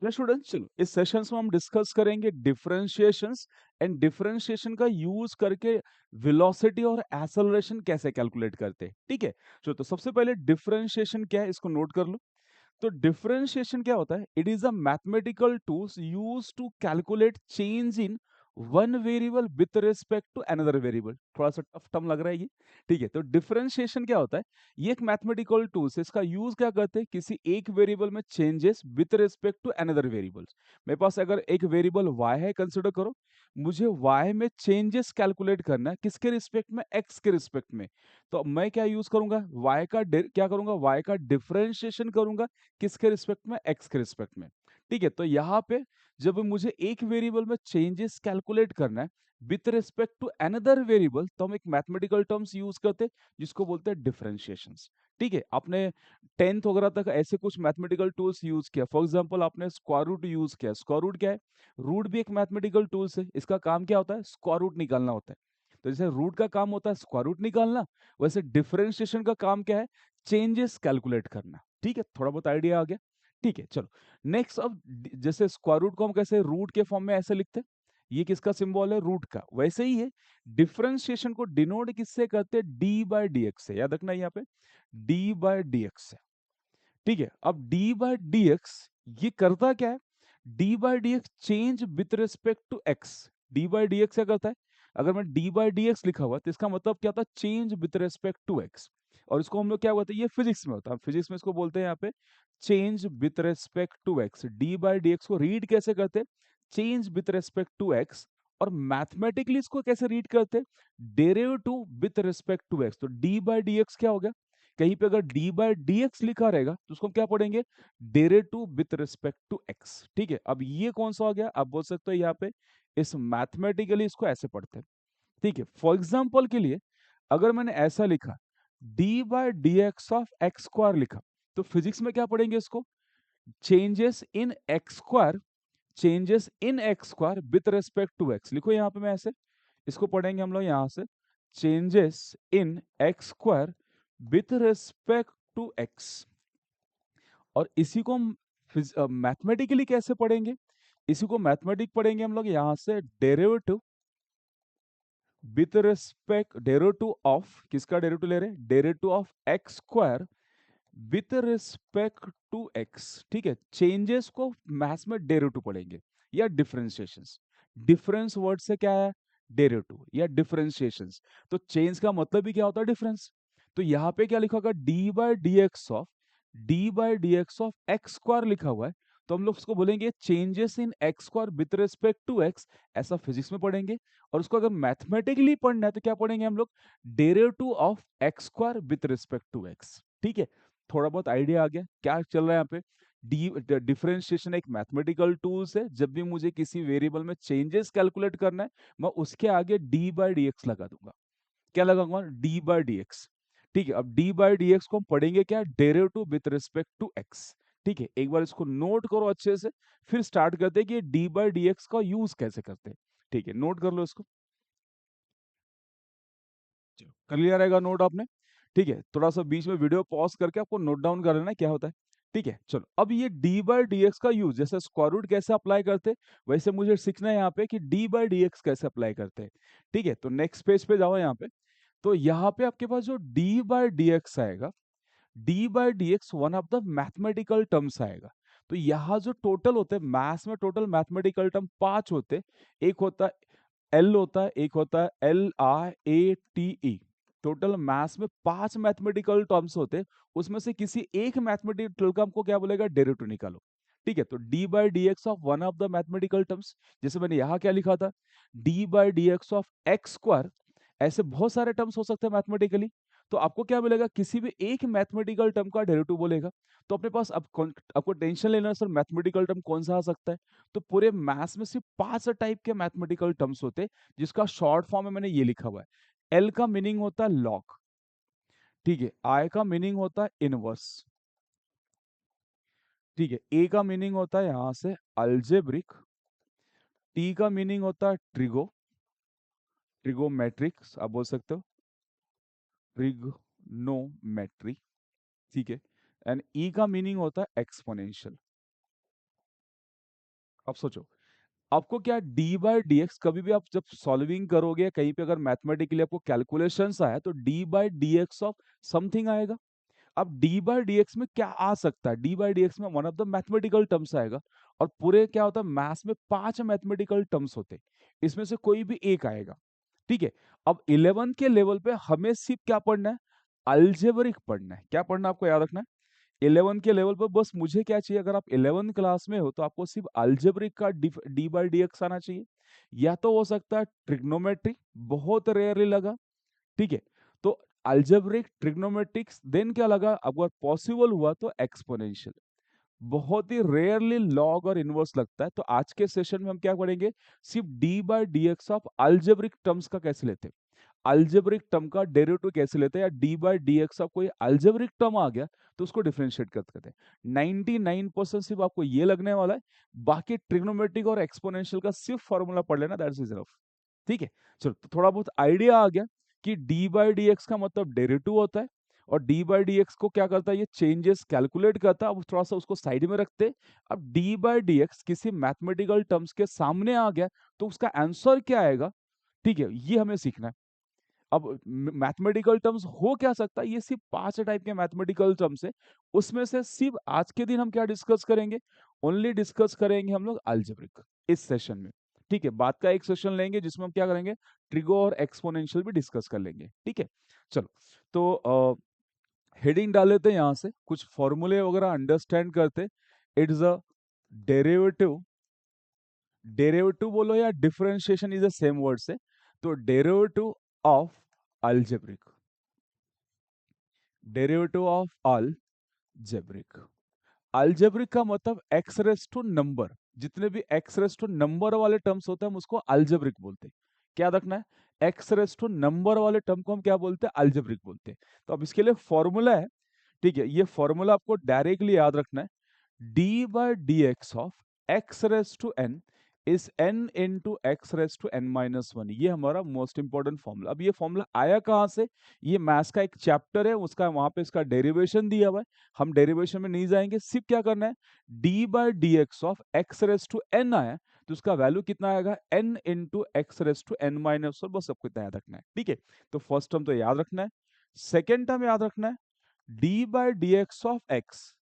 Hello students, चलो इस sessions में हम डिस्कस करेंगे डिफरेंशिएशंस एंड डिफरेंशिएशन का यूज करके वेलोसिटी और एक्सेलरेशन कैसे कैलकुलेट करते हैं। ठीक है, चलो तो सबसे पहले डिफरेंशिएशन क्या है इसको नोट कर लो। तो डिफरेंशिएशन क्या होता है? It is a mathematical tools use to calculate change in one variable with respect to another variable. थोड़ा सा टफ टर्म लग रहा है ये। ठीक है, तो डिफरेंशिएशन क्या होता है? ये एक मैथमेटिकल टूल्स है, इसका यूज क्या करते हैं? किसी एक वेरिएबल में changes with respect to another variables. मेरे पास अगर एक वेरिएबल y है, कंसिडर करो। मुझे y में चेंजेस कैलकुलेट करना है, किसके रिस्पेक्ट में? x के रिस्पेक्ट में। तो मैं क्या यूज करूंगा? क्या करूंगा? y का डिफरेंशिएशन करूंगा। किसके रिस्पेक्ट में? x के रिस्पेक्ट में। ठीक है, तो यहाँ पे जब मुझे एक वेरिएबल में चेंजेस कैलकुलेट करना है with respect to another variable, तो हम एक मैथमेटिकल टर्म्स यूज करते हैं जिसको बोलते हैं डिफरेंशिएशंस। ठीक है, आपने 10th वगैरह तक ऐसे कुछ मैथमेटिकल टूल्स यूज किया। फॉर एग्जांपल आपने स्क्वायर रूट यूज किया। स्क्वायर रूट क्या है? रूट भी एक मैथमेटिकल टूल्स है। इसका काम क्या होता है? स्क्वायर रूट निकालना होता है। तो जैसे रूट का काम होता है स्क्वायर रूट निकालना, वैसे डिफरेंशिएशन का काम क्या है? चेंजेस कैलकुलेट करना। ठीक है, थोड़ा बहुत आइडिया आ गया। ठीक है, चलो नेक्स्ट। अब जैसे स्क्वायर रूट को हम कैसे रूट के फॉर्म में ऐसे लिखते हैं, ये किसका सिंबल है? रूट का। वैसे ही है, डिफरेंशिएशन को डिनोट किससे करते हैं? डी बाय डी एक्स से। याद रखना यहाँ पे डी बाय डी एक्स से। ठीक है, अब डी बाय डी एक्स ये करता क्या है? D by D x change with respect to x. D by D x क्या करता है? अगर मैं डी बाय डी एक्स लिखा हुआ तो इसका मतलब क्या होता है? Change with respect to x. और इसको हम लोग क्या बोलते हैं? ये फिजिक्स में होता है, फिजिक्स में इसको बोलते हैं यहाँ पे change with respect to x. D by D x को रीड कैसे करते हैं? Change with respect to x. और मैथमेटिकली इसको कैसे रीड करते हैं? Derivative with respect to x. तो डी बाय डी एक्स क्या हो गया? कहीं पे अगर डी बाय डी एक्स लिखा रहेगा तो उसको हम क्या पढ़ेंगे? Derivative with respect to x. ठीक है, अब ये कौन सा हो गया? आप बोल सकते हो यहाँ पे इस मैथमेटिकली इसको ऐसे पढ़ते हैं। ठीक है, फॉर एग्जाम्पल के लिए अगर मैंने ऐसा लिखा d by D x of x square लिखा, तो फिजिक्स में क्या पढ़ेंगे इसको? Changes in x square, changes in x square with respect to x. लिखो यहाँ पे मैं ऐसे, इसको पढ़ेंगे हम लोग यहाँ से changes in x square with respect to x. और इसी को हम मैथमेटिकली कैसे पढ़ेंगे? इसी को मैथमेटिक पढ़ेंगे हम लोग यहाँ से derivative with respect, derivative of, किसका डेरिवेटिव ले रहे हैं? Derivative of x square with respect to x. ठीक है, चेंजेस को मैथ्स में डेरिवेटिव पढ़ेंगे या डिफरेंशिएशंस। डिफरेंस वर्ड से क्या है? डेरिवेटिव या डिफरेंशिएशंस। तो चेंज का मतलब ही क्या होता है? डिफरेंस। तो यहाँ पे क्या लिखा होगा? D by D x of x square लिखा हुआ है, तो हम लोग उसको बोलेंगे changes in x square with respect to x. ऐसा फिजिक्स में पढ़ेंगे। और उसको अगर मैथमेटिकली पढ़ना है तो क्या पढ़ेंगे हम लोग? Derivative of x square with respect to x. ठीक है, थोड़ा बहुत आइडिया आ गया क्या चल रहा है यहाँ पे? डी डिफरेंशिएशन एक मैथमेटिकल टूल्स है। जब भी मुझे किसी वेरिएबल में चेंजेस कैलकुलेट करना है, मैं उसके आगे डी बाय डी एक्स लगा दूंगा। क्या लगाऊंगा? D by D x. ठीक है, अब डी बाय डी एक्स को हम पढ़ेंगे क्या? Derivative with respect to x. ठीक है, एक बार इसको नोट करो अच्छे से, फिर स्टार्ट करते हैं कि डी बाय डी एक्स का यूज कैसे करते हैं। ठीक है, नोट कर लो इसको। कर लिया रहेगा नोट आपने? ठीक है, थोड़ा सा बीच में वीडियो पॉज करके आपको नोट डाउन कर लेना है क्या होता है। ठीक है, चलो अब ये डी बाय डी एक्स का यूज, जैसे स्क्वायर रूट कैसे अप्लाई करते हैं, वैसे मुझे सीखना है यहाँ पे कि डी बाय डी एक्स कैसे अप्लाई करते हैं। ठीक है, तो नेक्स्ट पेज पे जाओ यहाँ पे। तो यहाँ पे आपके पास जो डी बाय डी एक्स आएगा, d by D x one of the mathematical terms आएगा। तो यहाँ जो टोटल होते हैं मैथ्स में, टोटल मैथमेटिकल टर्म 5 होते हैं। एक होता है एल होता है, एक होता है LIATE। टोटल मैथ्स में 5 मैथमेटिकल टर्म्स होते हैं। उसमें से किसी एक मैथमेटिकल टर्म को क्या बोलेगा? डेरिवेटिव निकालो। ठीक है, तो d by D x of one of the mathematical terms, जैसे मैंने यहाँ क्या लिखा था? D by D x of x square. ऐसे बहुत सारे टर्म्स हो सकते हैं मैथमेटिकली। तो आपको क्या मिलेगा? किसी भी एक मैथमेटिकल टर्म का डेरिवेटिव बोलेगा। तो अपने पास अब आपको टेंशन लेना है सर मैथमेटिकल टर्म कौन सा आ सकता है? तो पूरे मैथ्स में सिर्फ 5 टाइप के मैथमेटिकल टर्म्स होते हैं, जिसका शॉर्ट फॉर्म में मैंने ये लिखा हुआ है। एल का मीनिंग होता है लॉग। ठीक है, आई का मीनिंग होता है इनवर्स। ठीक है, ए का मीनिंग होता है यहां से अलजेब्रिक। टी का मीनिंग होता है ट्रिगोमेट्रिक्स, आप बोल सकते हो ट्रिग्नोमेट्री। ठीक है, एंड ई का मीनिंग होता है एक्सपोनेंशियल। अब सोचो, आपको क्या डी बाय डी एक्स, कभी भी आप जब सॉल्विंग करोगे कहीं पे अगर मैथमेटिकली आपको कैलकुलेशंस आया तो d by D x of something आएगा। अब डी बाय डी एक्स में क्या आ सकता है? डी बाय डी एक्स में one of the mathematical terms आएगा। और पूरे क्या होता है, मैथ्स में 5 मैथमेटिकल टर्म्स होते हैं, इसमें से कोई भी एक आएगा। ठीक है। अब 11 के लेवल पे हमें सिर्फ क्या पढ़ना है? अलजेब्रिक पढ़ना है। क्या पढ़ना है आपको याद रखना है? 11 के लेवल पर बस मुझे क्या चाहिए, अगर आप 11 क्लास में हो तो आपको सिर्फ अलजेब्रिक का डी बाई डी एक्स आना चाहिए। या तो हो सकता है ट्रिग्नोमेट्री, बहुत रेयरली लगा। ठीक है। तो अलजेब्रिक, ट्रिग्नोमेट्रिक्स, देन क्या लगा, अगर पॉसिबल हुआ तो एक्सपोनेंशियल। बहुत ही रेयरली लॉग और इनवर्स लगता है। तो आज के सेशन में हम क्या पढ़ेंगे, सिर्फ D by D x of algebraic terms का कैसे लेते हैं, अलजेब्रिक टर्म का डेरिवेटिव कैसे लेते हैं, या D by D x of कोई अलजेब्रिक टर्म आ गया तो उसको डिफरेंशिएट करते हैं। 99% सिर्फ आपको ये लगने वाला है। बाकी ट्रिग्नोमेट्रिक और एक्सपोनेंशियल का सिर्फ फॉर्मूला पढ़ लेना, दैट्स इज इनफ। ठीक है। चलो, तो थोड़ा बहुत आइडिया आ गया कि डी बाई डी एक्स का मतलब डेरिवेटिव होता है, और डी बाई डी एक्स को क्या करता है, ये चेंजेस कैलकुलेट करता है। अब थोड़ा सा उसको साइड में रखते हैं। अब डी बाई डी एक्स किसी मैथमेटिकल टर्म्स के सामने आ गया तो उसका आंसर क्या आएगा, ठीक है, ये हमें सीखना है। अब मैथमेटिकल टर्म्स हो क्या सकता है, ये सिर्फ 5 टाइप के मैथमेटिकल टर्म्स है। उसमें से सिर्फ आज के दिन हम क्या डिस्कस करेंगे, ओनली डिस्कस करेंगे हम लोग अलजेब्रिक इस सेशन में। ठीक है। बाद का एक सेशन लेंगे जिसमें हम क्या करेंगे, ट्रिगो और एक्सपोनेंशियल भी डिस्कस कर लेंगे। ठीक है। चलो, तो हेडिंग डाल लेते हैं, यहां से कुछ फॉर्मूले वगैरह अंडरस्टैंड करते। इट्स अ डेरिवेटिव, डेरिवेटिव बोलो या differentiation is the same word से। तो derivative of algebraic, derivative of algebraic. Algebraic का मतलब एक्स रेस टू नंबर, जितने भी एक्स रेस टू नंबर वाले टर्म्स होते हैं हम उसको अलजेब्रिक बोलते हैं। क्या रखना है, एक्स रेस टू नंबर वाले टर्म को हम क्या बोलते हैं, अलजेब्रिक बोलते हैं। तो अब इसके लिए फॉर्मूला है। ठीक है। ये फॉर्मूला आपको डायरेक्टली याद रखना है। D by D x of x raise to n is n into x raise to n minus one. ये हमारा मोस्ट इंपॉर्टेंट फॉर्मूला। अब ये फॉर्मूला आया कहां से, ये मैथ्स का एक चैप्टर है, उसका वहां पे इसका डेरिवेशन दिया हुआ है। हम डेरिवेशन में नहीं जाएंगे, सिर्फ क्या करना है, d by D x of x raise to n आया तो उसका वैल्यू कितना आएगा, n into x raise to n minus one. बस सबको इतना याद रखना है। ठीक है। तो फर्स्ट टर्म तो याद रखना है। सेकेंड टर्म याद रखना है, d by D x of x,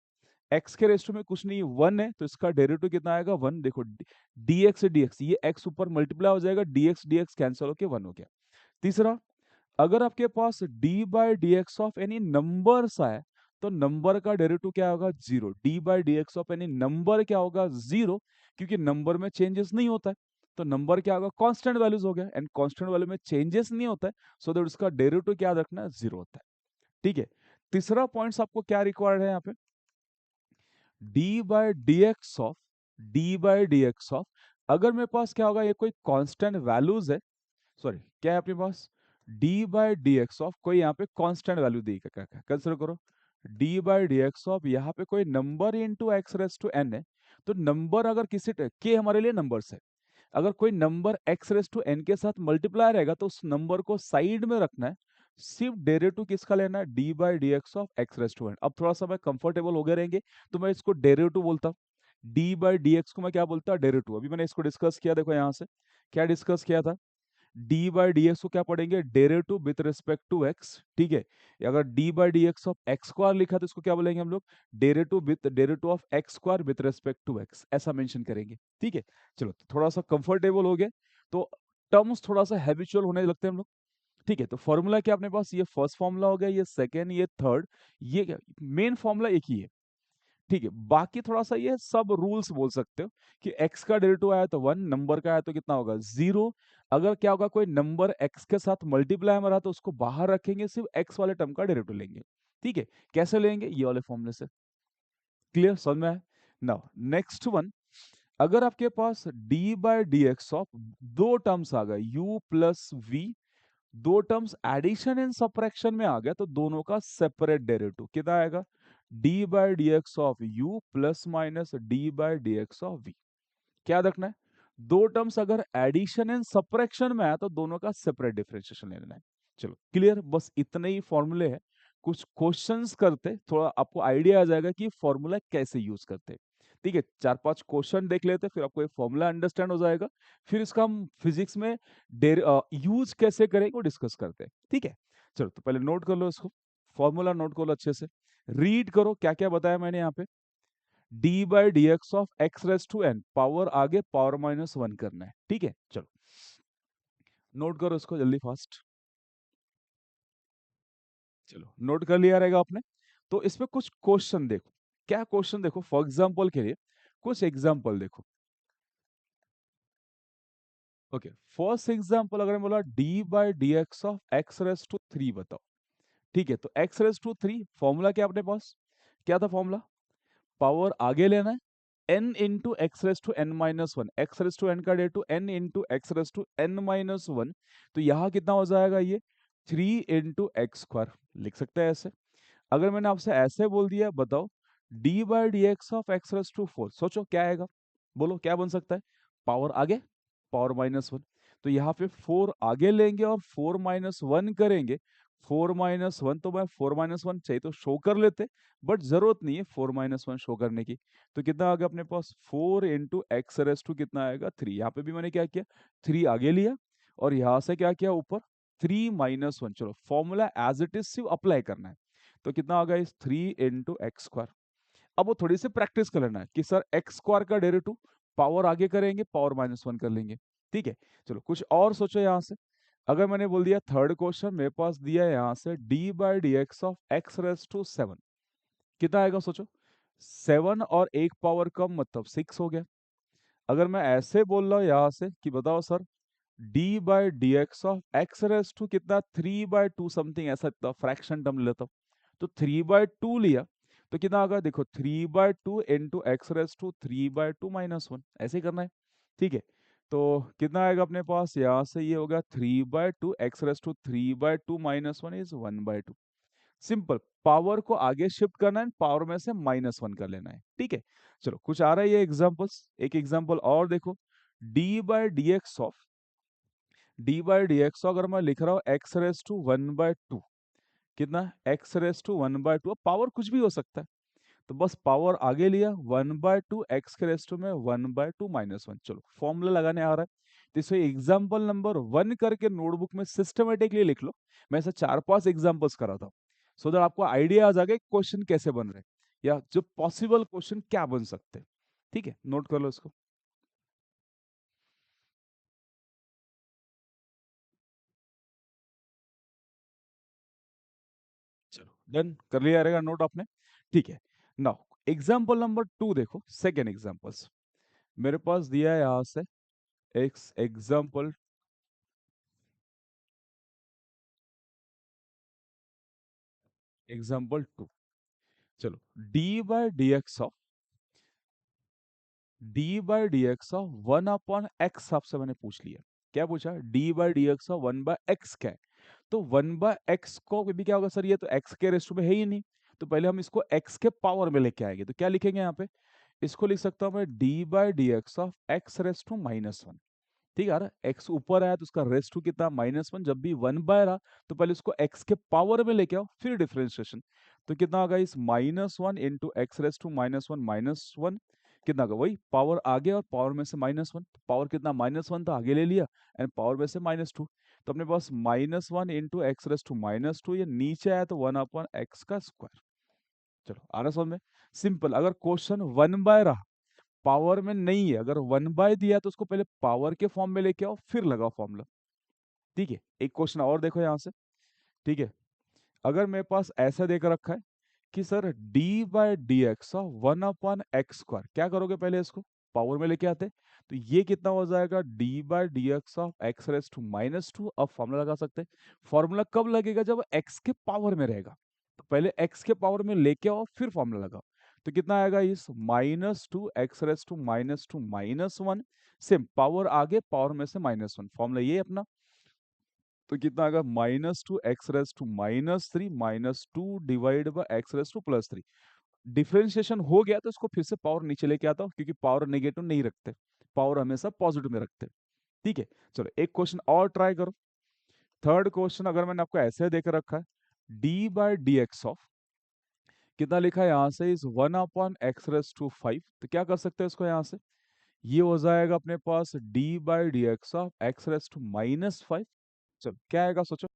x के रेस्टो में कुछ नहीं, वन है तो इसका डेरिवेटिव कितना आएगा, वन। देखो, डी एक्स डी एक्स, ये एक्स ऊपर मल्टीप्लाई हो जाएगा, डी एक्स कैंसिल होके वन हो गया। तीसरा, अगर आपके पास D by D x of any numbers आए तो नंबर का डेरिवेटिव क्या होगा, zero. D by D x of any number क्या होगा, जीरो, क्योंकि नंबर में चेंजेस नहीं होता है। तो नंबर क्या होगा, कांस्टेंट वैल्यूज हो गया, एंड कांस्टेंट वैल्यू में चेंजेस नहीं होता है, सो दैट उसका डेरिवेटिव क्या रखना है, जीरो होता है। ठीक है। तीसरा पॉइंट्स आपको क्या रिक्वायर्ड है यहाँ पे, d by D x of, d by D x of, अगर मेरे पास क्या होगा, ये कोई कांस्टेंट वैल्यूज है, सॉरी क्या है अपने पास, D by D x of कोई यहाँ पे कांस्टेंट वैल्यू दी, क्या कंसिडर करो, D by D x of यहाँ पे कोई number into X raise to N है। तो नंबर अगर किसी के हमारे लिए नंबर्स है, अगर कोई number x raise to n के साथ मल्टीप्लाई रहेगा तो उस नंबर को साइड में रखना है। सिर्फ डेरिवेटिव किसका लेना है, d by D x of x raise to n. अब थोड़ा सा मैं कंफर्टेबल हो गए रहेंगे तो मैं इसको डेरिवेटिव बोलता हूँ। डी बाई डी एक्स को मैं क्या बोलता हूँ, डेरिवेटिव। अभी मैंने इसको डिस्कस किया, देखो यहाँ से क्या डिस्कस किया था, डी बाई डी एक्स को क्या पढ़ेंगे, derivative with respect to x. ठीक है। अगर d by D x of x square लिखा तो इसको क्या बोलेंगे हम लोग, derivative of x square with respect to x, ऐसा मेंशन करेंगे। ठीक है। चलो, तो थोड़ा सा कंफर्टेबल हो गए तो टर्म्स थोड़ा सा हैबिचुअल होने लगते हैं हम लोग। ठीक है। तो फॉर्मूला क्या अपने पास, ये फर्स्ट फॉर्मूला हो गया, ये सेकेंड, ये थर्ड, ये क्या, मेन फॉर्मूला एक ही है। ठीक है। बाकी थोड़ा सा ये सब रूल्स बोल सकते हो कि x का डेरिवेटिव आया तो वन, नंबर का आया तो कितना होगा, जीरो। अगर क्या होगा, कोई नंबर x के साथ मल्टीप्लाई में रहा तो उसको बाहर रखेंगे, सिर्फ x वाले टर्म का डेरिवेटिव लेंगे। ठीक है। कैसे लेंगे, ये वाले फॉर्मूले से। क्लियर, समझ में आया। नाउ नेक्स्ट वन, अगर आपके पास d by D x of दो टर्म्स आ गए u प्लस v, दो टर्म्स एडिशन एंड सब्ट्रैक्शन में आ गया तो दोनों का सेपरेट डेरिवेटिव कितना आएगा, d by D x of u plus minus d by D x of v। क्या रखना है, दो टर्म्स अगर एडिशन एंड सब्ट्रैक्शन में आया तो दोनों का सेपरेट डिफरेंशिएशन ले लेना है। चलो क्लियर, बस इतने ही फॉर्मूले हैं। कुछ क्वेश्चंस करते थोड़ा आपको आइडिया आ जाएगा कि फॉर्मूला कैसे यूज करते हैं। ठीक है, 4-5 क्वेश्चन देख लेते हैं, फिर आपको ये फॉर्मूला अंडरस्टैंड हो जाएगा। फिर इसका हम फिजिक्स में यूज कैसे करेंगे वो डिस्कस करते हैं, ठीक है। चलो तो पहले नोट कर लो इसको, फॉर्मूला नोट कर लो अच्छे से, रीड करो क्या क्या बताया मैंने यहाँ पे। D by D x of x raise to n, power आगे पावर -1 करना है, ठीक है। चलो नोट करो इसको जल्दी फास्ट। चलो नोट कर लिया रहेगा आपने। तो इसमें कुछ क्वेश्चन देखो, क्या क्वेश्चन देखो, फॉर एग्जाम्पल के लिए कुछ एग्जाम्पल देखो। ओके, फर्स्ट एग्जाम्पल अगर मैं बोला d by D x of x raise to 3 बताओ, ठीक है। तो एक्स रेस टू 3 फॉर्मूला क्या अपने पास, क्या था फॉर्मूला, पावर आगे लेना है, n into x raise to n -1, x raise to n का डे टू n into x raise to n -1। तो यहाँ कितना हो जाएगा ये 3 इंटू एक्स स्क्वायर, लिख सकते हैं ऐसे। अगर मैंने आपसे ऐसे बोल दिया बताओ d by D x of x raise to 4, सोचो क्या आएगा, बोलो क्या बन सकता है, पावर आगे पावर -1। तो यहाँ पे 4 आगे लेंगे और 4 -1 करेंगे। 4 -1 तो मैं 4 -1 चाहिए तो शो कर लेते, बट जरूरत नहीं है 4 -1 शो करने की। तो कितना आ गया अपने पास 4 इंटू एक्स रेस टू कितना आएगा 3। यहाँ पे भी मैंने क्या किया 3 आगे लिया और यहाँ से क्या किया ऊपर 3 -1। चलो फॉर्मूला एज इट इज सिर्फ अप्लाई करना है। तो कितना आ गया इस 3 इंटू एक्स स्क्वायर। अब वो थोड़ी सी प्रैक्टिस कर लेना है कि सर एक्स स्क्वायर का डेरिवेटिव पावर आगे करेंगे पावर -1 कर लेंगे, ठीक है। चलो कुछ और सोचो यहाँ से। अगर मैंने बोल दिया थर्ड क्वेश्चन मेरे पास दिया है यहाँ से D by D x of x raise to 7, कितना आएगा सोचो। 7 और एक पावर कम मतलब 6 हो गया। अगर मैं ऐसे बोल रहा हूँ यहाँ से कि बताओ sir d by D x of x raise to कितना 3/2 समथिंग, ऐसा फ्रैक्शन टर्म लेता हूँ। तो 3/2 लिया तो कितना आएगा देखो 3/2 इंटू एक्स रेस टू 3/2 -1, ऐसे ही करना है, ठीक है। तो कितना आएगा अपने पास यहाँ से ये होगा 3/2 x raise to 3/2 -1 is 1/2। Simple, power को आगे शिफ्ट करना है, पावर में से -1 कर लेना है, ठीक है। चलो कुछ आ रहा है ये एग्जांपल्स, एक एग्जांपल और देखो D by D x of d by D x अगर मैं लिख रहा हूँ एक्स रेस टू 1/2, कितना एक्स रेस टू 1/2, पावर कुछ भी हो सकता है। तो बस पावर आगे लिया 1/2 एक्स के रेस टू में 1/2 -1। चलो फॉर्मूला लगाने आ रहा है तो इसे एग्जाम्पल नंबर 1 करके नोटबुक में सिस्टमेटिकली लिख लो। मैं ऐसे 4-5 एग्जाम्पल्स करा था सो दैट आपको आइडिया आ जाएगा क्वेश्चन कैसे बन रहे हैं या जो पॉसिबल क्वेश्चन क्या बन सकते हैं, ठीक है। नोट कर लो इसको। चलो डन कर लिया रहेगा नोट आपने, ठीक है। नाउ एग्जाम्पल नंबर 2 देखो, सेकेंड एग्जाम्पल्स मेरे पास दिया है यहाँ से एक एग्जाम्पल। एग्जाम्पल 2, चलो D by D x of d by D x of 1/x आपसे मैंने पूछ लिया, क्या पूछा D by D x of 1/x क्या है। तो 1/x को भी क्या होगा सर, ये तो x के रेस्ट में है ही नहीं। तो पहले हम इसको x के पावर में लेके आएंगे, तो क्या लिखेंगे यहाँ पे, इसको लिख सकता हूँ मैं d by D x of x raise to -1, ठीक है ना। x ऊपर आया तो उसका रेस टू कितना -1, जब भी 1/रहा तो पहले उसको x के पावर में लेके आओ फिर डिफरेंशिएशन। तो कितना होगा इस -1 इंटू एक्स रेस टू -1 कितना होगा वही पावर आगे और पावर में से -1, तो पावर कितना -1 था आगे ले लिया एंड पावर में से -2। तो अपने पास -1 इंटू एक्स रेस टू -2, ये नीचे आया तो 1/x का स्क्वायर। चलो आ रहा समझ में, सिंपल। अगर क्वेश्चन 1/, पावर में नहीं है, अगर 1/, दिया तो उसको पहले पावर के फॉर्म में लेके आओ फिर लगाओ फॉर्मूला, ठीक है। एक क्वेश्चन और देखो यहाँ से, ठीक है। अगर मेरे पास ऐसा देकर रखा है कि sir d by D x 1/x square, क्या करोगे पहले इसको पावर में लेके आते, तो ये कितना हो जाएगा d by D x of x raise to -2। अब फॉर्मूला लगा सकते हैं। फॉर्मूला कब लगेगा, जब x के पावर में रहेगा। तो पहले x के पावर में लेके आओ फिर फॉर्मूला लगाओ। तो कितना आएगा इस -2 x raise to -1, same power आगे पावर में से -1, फॉर्मूला ये अपना। तो कितना आएगा -2 x raise to -3 -2 divide by x raise to +3। Differentiation हो गया तो इसको फिर से पावर नीचे लेके आता हूँ क्योंकि पावर नेगेटिव नहीं रखते, पावर हमेशा पॉजिटिव में रखते हैं, ठीक है। चलो एक क्वेश्चन और ट्राई करो। थर्ड क्वेश्चन अगर मैंने आपको ऐसे देकर रखा है d by D x of, कितना लिखा है यहाँ से, इस 1/x⁵, तो क्या कर सकते हैं इसको यहाँ से, ये हो जाएगा अपने पास d/dx(x⁻⁵). चलो क्या आएगा सोचो,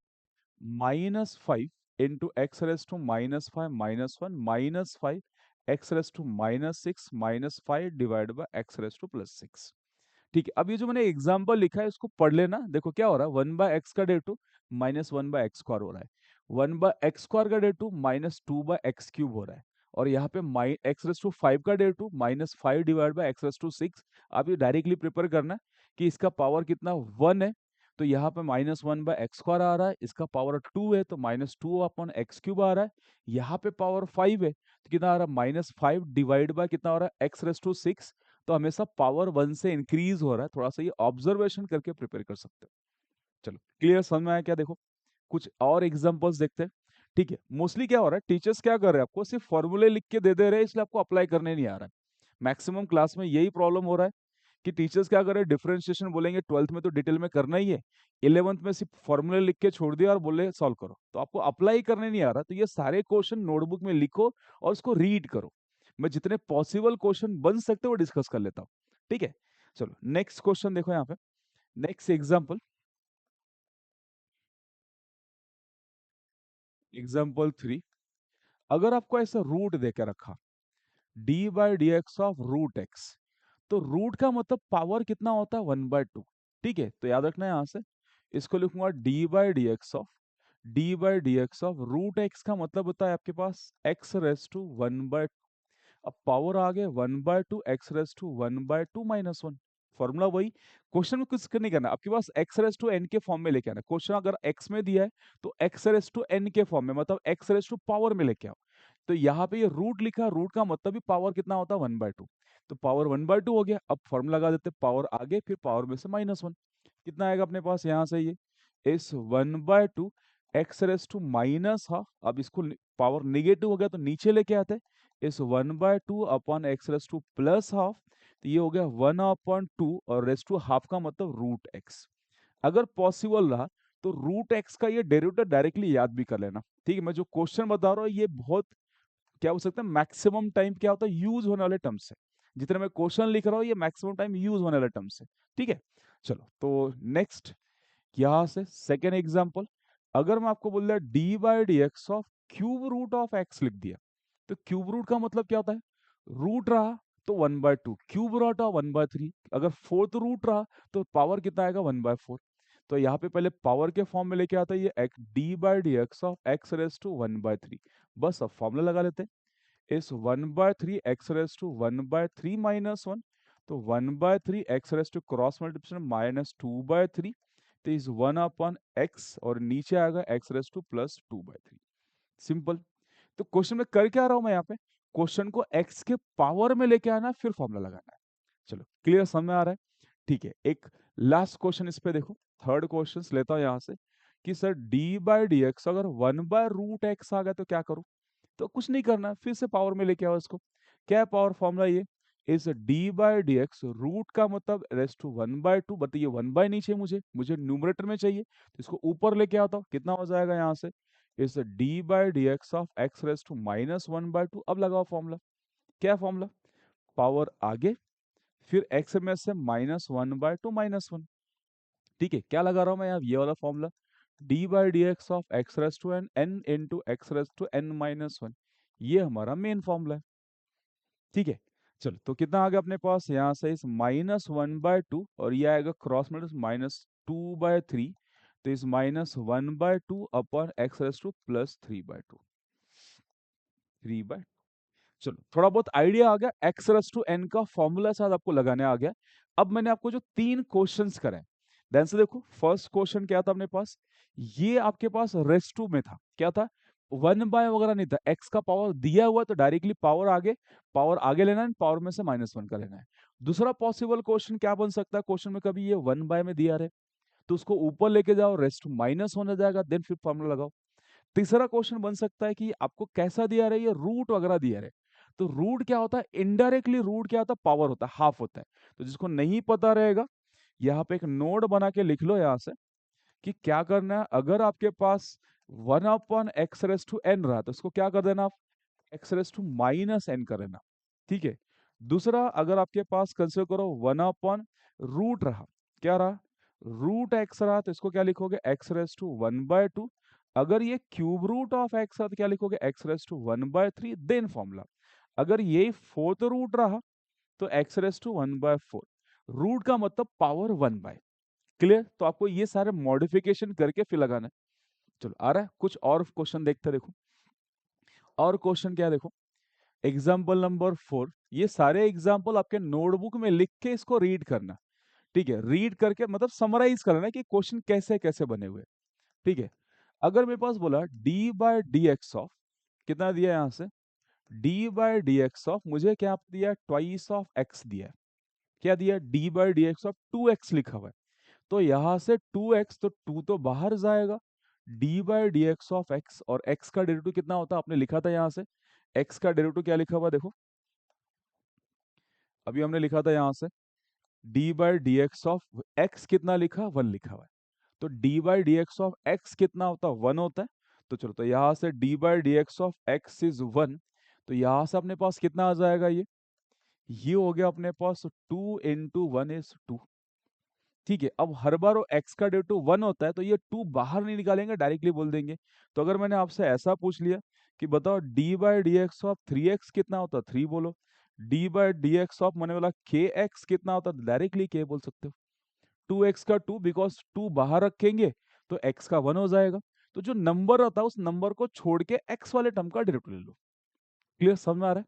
-5 × x⁻⁻5 -1 -5 x⁻⁻6 ठीक है। अब ये जो मैंने एग्जाम्पल लिखा है इसको पढ़ लेना। देखो क्या हो रहा है, 1/x का डेरिवेटिव -1/x² हो रहा है, 1/x² का डेरिवेटिव -2/x³ हो रहा है, और यहाँ पे x⁵ का डेरिवेटिव -5/x⁶। आप ये डायरेक्टली प्रिपेयर करना है कि इसका पावर कितना 1 है, तो यहाँ पे -1/x² आ रहा है, इसका पावर 2 है तो -2/x³ आ रहा है, यहाँ पे पावर 5 है तो कितना आ रहा है, -5 कितना हो रहा है, x⁶। तो हमेशा पावर 1 से इंक्रीज हो रहा है, थोड़ा सा ये ऑब्जर्वेशन करके प्रिपेयर कर सकते हो। चलो क्लियर समझ में आया क्या? देखो कुछ और एग्जांपल्स देखते हैं। ठीक है, मोस्टली क्या हो रहा है, टीचर्स क्या कर रहे हैं, आपको सिर्फ फॉर्मूले लिख के दे दे रहे हैं, इसलिए आपको अप्लाई करने नहीं आ रहा है। मैक्सिमम क्लास में यही प्रॉब्लम हो रहा है कि टीचर्स क्या कर रहे हैं, डिफरेंशिएशन बोलेंगे 12th में तो डिटेल में करना ही है, 11th में सिर्फ फॉर्मूले लिख के छोड़ दिया और बोले सॉल्व करो, तो आपको अप्लाई करने नहीं आ रहा। तो ये सारे क्वेश्चन नोटबुक में लिखो और उसको रीड करो। मैं जितने पॉसिबल क्वेश्चन बन सकते हो वो डिस्कस कर लेता हूँ। ठीक है, चलो नेक्स्ट क्वेश्चन देखो यहाँ पे, नेक्स्ट एग्जाम्पल, एग्जाम्पल 3। अगर आपको ऐसा रूट देकर रखा, d/dx(x), तो रूट का मतलब पावर कितना होता है, 1/2। ठीक है, तो याद रखना है यहाँ से, इसको लिखूंगा d/dx(रूट x) का मतलब होता है आपके पास x⁻1/2। अब पावर आ गए 1/2 x⁻1/2 - 1। फॉर्मूला वही, क्वेश्चन में कुछ नहीं करना, आपके पास x⁻n के फॉर्म में लेके आना। क्वेश्चन अगर x में दिया है तो x⁻n के फॉर्म में, मतलब x पावर में लेके आओ। तो यहाँ पे ये रूट लिखा, रूट का मतलब भी पावर कितना होता है, 1/2। तो पावर 1/2 हो गया। अब फॉर्मूला लगा देते, पावर आगे फिर पावर में से -1, कितना आएगा अपने पास यहाँ से, ये इस 1/2 x⁻²। अब इसको पावर निगेटिव हो गया तो नीचे लेके आते हैं, इस 1/2 अपॉन x⁻²+½ तो ये हो गया 1/2, और रेस टू हाफ का मतलब √x। अगर पॉसिबल रहा तो √x का ये डेरिवेटिव डायरेक्टली याद भी कर लेना। ठीक है, मैं जो क्वेश्चन बता रहा हूँ ये बहुत क्या हो सकता है, मैक्सिमम टाइम क्या होता है, यूज होने वाले टर्म्स है। जितने मैं क्वेश्चन लिख रहा हूँ ये मैक्सिमम टाइम यूज होने वाले टर्म्स है। ठीक है, चलो तो नेक्स्ट यहाँ से सेकेंड एग्जाम्पल, अगर मैं आपको बोल दिया d/dx(³ √x) लिख दिया, तो क्यूब रूट का मतलब क्या होता है, रूट रहा तो 1/2, क्यूब रहा 1/3, अगर फोर्थ रूट रहा तो पावर कितना आएगा, 1/4। तो यहाँ पे पहले पावर के फॉर्म में लेके आता है ये d/dx(x⁻1/3). बस अब फॉर्मूला लगा लेते हैं, इस 1/3 x⁻1/3 -1, तो 1/3 x⁻, क्रॉस मल्टीप्लिकेशन -2/3, तो इस 1/x और नीचे आएगा x⁻²+2/3। सिंपल। तो क्वेश्चन में कर क्या रहा हूं मैं यहाँ पे, क्वेश्चन को x के पावर में लेके आना है फिर फॉर्मूला लगाना है। चलो क्लियर समझ में आ रहा है? ठीक है, एक लास्ट क्वेश्चन इस पे देखो, थर्ड क्वेश्चन लेता हूं यहाँ से कि सर d/dx अगर 1/√x आ गया तो क्या करूं। तो कुछ नहीं करना, फिर से पावर में लेके आओ इसको। क्या पावर फॉर्मूला, ये इस d/dx, रूट का मतलब रेस टू 1/2, बताइए 1 नहीं चाहिए मुझे न्यूमरेटर में चाहिए, तो इसको ऊपर लेके आता हूँ, कितना हो जाएगा यहाँ से, इस d/dx(x⁻1/2). अब लगाओ फॉर्मूला, क्या फॉर्मूला, पावर आगे फिर x में से -1/2 -1। ठीक है, क्या लगा रहा हूं मैं यहाँ, ये वाला फॉर्मूला, d/dx(x⁻n इंटू x⁻n-1), ये हमारा मेन फॉर्मूला है। ठीक है, चलो तो कितना आ गया अपने पास यहाँ से, इस -1/2 और ये आएगा क्रॉस में -2/3, तो इस -1/2 अपॉन x⁻+3/2, 3/, चलो थोड़ा बहुत आइडिया आ गया, x⁻n का फॉर्मूला शायद आपको लगाने आ गया। अब मैंने आपको जो 3 क्वेश्चंस कराए, ध्यान से देखो, फर्स्ट क्वेश्चन क्या था अपने पास, ये आपके पास रेस टू में था, क्या था, 1 वगैरह नहीं था, x का पावर दिया हुआ तो डायरेक्टली पावर आगे लेना है, पावर में से -1 का लेना है। दूसरा पॉसिबल क्वेश्चन क्या बन सकता है, क्वेश्चन में कभी ये 1 में दिया रहे तो उसको ऊपर लेके जाओ, रेस्ट माइनस होने जाएगा, देन फिर फॉर्मूला लगाओ। तीसरा क्वेश्चन बन सकता है कि आपको कैसा दिया रहे, ये रूट वगैरह दिया रहे, तो रूट क्या होता है, इनडायरेक्टली रूट क्या होता है, पावर होता है, हाफ होता है। तो जिसको नहीं पता रहेगा, यहाँ पे एक नोट बना के लिख लो यहाँ से कि क्या करना है, अगर आपके पास 1/x⁻n रहा तो इसको क्या कर देना आप, x raise to minus n कर लेना, ठीक है। दूसरा, अगर आपके पास कंसिडर करो 1/रूट रहा, क्या रहा, रूट एक्स रहा, तो इसको क्या लिखोगे, एक्स रेस टू 1/2। अगर ये क्यूब रूट ऑफ एक्स रहा तो क्या लिखोगे, x raise to 1/3। Then formula, अगर ये फोर्थ रूट रहा तो एक्स रेस टू 1/4। रूट का मतलब पावर 1/। क्लियर? तो आपको ये सारे मॉडिफिकेशन करके फिर लगाना है। चलो आ रहा है, कुछ और क्वेश्चन देखते हैं, देखो और क्वेश्चन क्या है, देखो एग्जाम्पल नंबर 4। ये सारे एग्जाम्पल आपके नोटबुक में लिख के इसको रीड करना, ठीक है। रीड करके मतलब समराइज करना कि क्वेश्चन कैसे कैसे बने हुए, ठीक है। अगर मेरे पास बोला d by D x of, कितना दिया यहां से, d by D x of, मुझे क्या दिया, ट्वाइस ऑफ एक्स दिया है। क्या दिया, d by D x of 2x लिखा हुआ है। तो यहां से 2x, तो 2 तो बाहर जाएगा, d by D x of x, और x का डेरिवेटिव कितना होता है, आपने लिखा था यहां से, x का डेरिवेटिव क्या लिखा हुआ देखो, अभी हमने लिखा था यहां से d by D x of x कितना लिखा, 1 लिखा हुआ है। तो d by D x of x कितना होता है, 1 होता है। तो चलो, तो यहां से d by D x of x is 1। तो यहां से अपने पास कितना आ जाएगा, ये हो गया अपने पास 2 × 1 = 2। ठीक है, अब हर बार वो x का डेरिवेटिव 1 होता है, तो ये 2 बाहर नहीं निकालेंगे, डायरेक्टली बोल देंगे। तो अगर मैंने आपसे ऐसा पूछ लिया कि बताओ d by D x of 3x कितना होता है, 3 बोलो। D by D x of मैंने बोला kx कितना होता है, डायरेक्टली k बोल सकते हो। 2x का 2, बिकॉज 2 बाहर रखेंगे तो x का 1 हो जाएगा। तो जो नंबर होता है उस नंबर को छोड़ के x वाले टर्म का डेरिवेटिव ले लो। क्लियर, समझ में आ रहा है?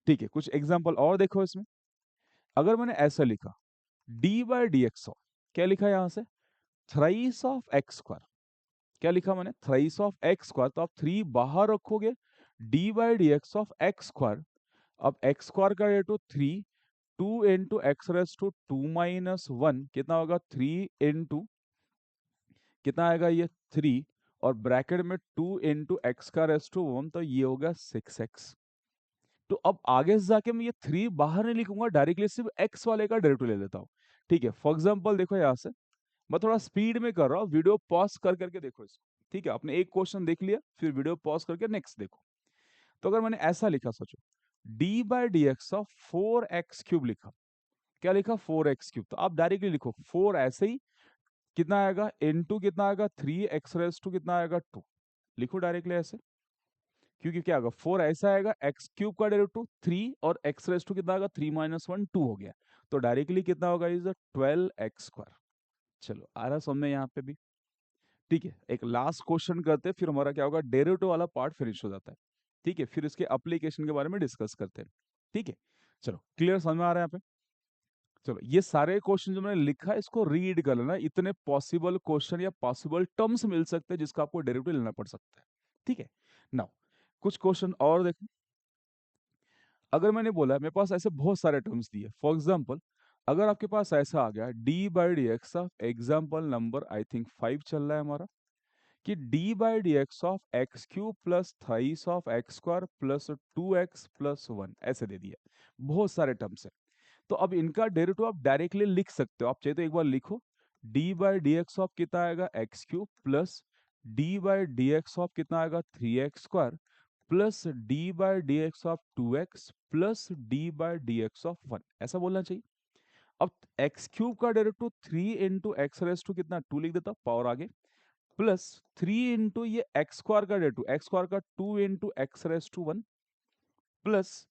ठीक है, कुछ एग्जाम्पल और देखो इसमें। अगर मैंने ऐसा लिखा d by D x of, क्या लिखा है यहां से, थ्राइस ऑफ एक्स स्क्वायर। क्या लिखा मैंने, थ्राइस ऑफ एक्स स्क्वायर, तो आप 3 बाहर रखोगे, d by D x of x square. अब एक्स स्क्वायर का रेटो 3, 2 × x⁻² कितना होगा, 3 कितना आएगा, ये 3, और ब्रैकेट में 2 × x⁻1, तो ये होगा 6x। तो अब आगे से जाके मैं ये 3 बाहर नहीं लिखूंगा, डायरेक्टली सिर्फ x वाले का डेरिवेटिव ले लेता हूँ। ठीक है, फॉर एग्जाम्पल देखो यहाँ से, मैं थोड़ा स्पीड में कर रहा हूँ, वीडियो पॉज कर करके देखो इसको। ठीक है, आपने एक क्वेश्चन देख लिया, फिर वीडियो पॉज करके नेक्स्ट देखो। तो अगर मैंने ऐसा लिखा, सोचो d by D x of 4x³ लिखा, क्या लिखा, 4x³, तो आप डायरेक्टली लिखो 4 ऐसे ही, कितना आएगा, इनटू कितना आएगा, 3x⁻² कितना आएगा, 2। लिखो डायरेक्टली ऐसे, क्योंकि क्या आएगा, 4 ऐसा आएगा, x³ का डेरिवेटिव 3, और x⁻² कितना आएगा, 3 - 1 2 हो गया। तो डायरेक्टली कितना होगा, इज 12x²। चलो आ रहा समझ में यहाँ पे भी? ठीक है, एक लास्ट क्वेश्चन करते हैं, फिर हमारा क्या होगा, डेरिवेटिव वाला पार्ट फिनिश हो जाता है। ठीक है, फिर इसके एप्लीकेशन के बारे में डिस्कस करते हैं। ठीक है, चलो क्लियर, समझ में आ रहा है यहाँ पे? चलो, ये सारे क्वेश्चन जो मैंने लिखा है इसको रीड कर लेना, इतने पॉसिबल क्वेश्चन या पॉसिबल टर्म्स मिल सकते हैं जिसका आपको डेरिवेटिव लेना पड़ सकता है। ठीक है, नाउ कुछ क्वेश्चन और देखो। अगर मैंने बोला मेरे पास ऐसे बहुत सारे टर्म्स दिए, फॉर एग्जाम्पल अगर आपके पास ऐसा आ गया D by D x of example number I think 5 चल रहा है हमारा, कि D by D x of x³ plus thrice of x² plus 2x+1 ऐसे दे दिया, बहुत सारे टर्म्स है। तो अब इनका डेरिवेटिव आप डायरेक्टली लिख सकते हो, आप चाहे तो एक बार लिखो, D by D x of कितना आएगा, x³ plus D by D x of कितना आएगा, 3x² plus D by D x of 2x plus D by D x of 1, ऐसा बोलना चाहिए। अब x³ का डेरिवेटिव 3 × x⁻² कितना, 2 लिख देता, पावर आगे, प्लस 3 ये x² का डेरिवेटिव, x² का 2 × x⁻1 प्लस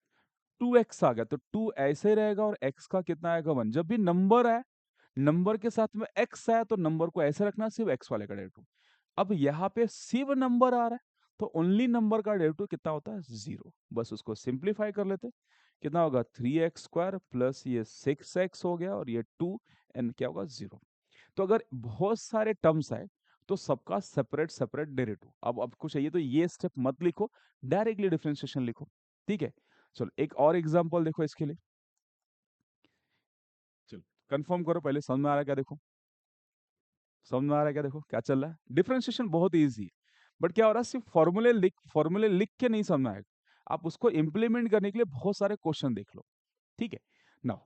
2x आ गया, तो 2 ऐसे रहेगा, और x का कितना आएगा, 1। जब भी नंबर है, नंबर के साथ में x है, तो नंबर को ऐसे रखना, सिर्फ x वाले का डेरिवेटिव। अब यहाँ पे सिर्फ नंबर आ रहा है, तो ओनली नंबर का डेरिवेटिव कितना होता है, 0। बस उसको सिंप्लीफाई कर लेते, कितना होगा, 3x² प्लस ये 6x हो गया, और ये 2 एंड क्या होगा, 0। तो अगर बहुत सारे टर्म्स आए तो सबका सेपरेट सेपरेट डेरिवेटिव। अब आपको चाहिए तो ये स्टेप मत लिखो, डायरेक्टली डिफरेंशिएशन लिखो। ठीक है, चलो एक और एग्जांपल देखो इसके लिए। चलो कंफर्म करो पहले, समझ में आ रहा है क्या, देखो समझ में आ रहा है क्या, देखो क्या चल रहा है। डिफरेंशिएशन बहुत ईजी है, बट क्या हो रहा है, सिर्फ फॉर्मूले लिख के नहीं समझ में आएगा, आप उसको इंप्लीमेंट करने के लिए बहुत सारे क्वेश्चन देख लो। ठीक है, now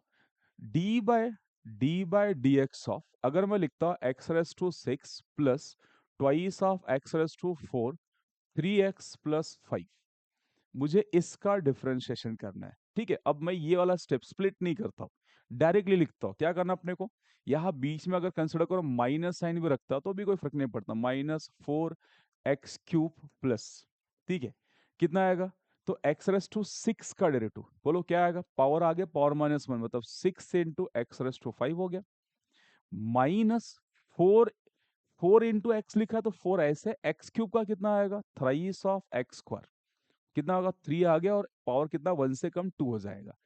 d by D x of, अगर मैं लिखता हूँ x⁻6 plus twice of x⁻4 3x+5, मुझे इसका डिफरेंशिएशन करना है। ठीक है, अब मैं ये वाला स्टेप स्प्लिट नहीं करता हूँ, डायरेक्टली लिखता हूँ। क्या करना अपने को, यहाँ बीच में अगर कंसिडर करो माइनस साइन भी रखता तो भी कोई फर्क नहीं पड़ता, -4x³ प्लस, ठीक है, कितना आएगा, तो x⁻⁶ का डेरिवेटिव, बोलो क्या आएगा, पावर आ गया, पावर -1 मतलब 6 इंटू x⁻⁵ हो गया, -4, 4 इंटू एक्स लिखा है तो 4 ऐसे, x³ का कितना आएगा, थ्राइस ऑफ x², कितना होगा, 3 आ गया, और पावर कितना, 1 से कम 2 हो जाएगा,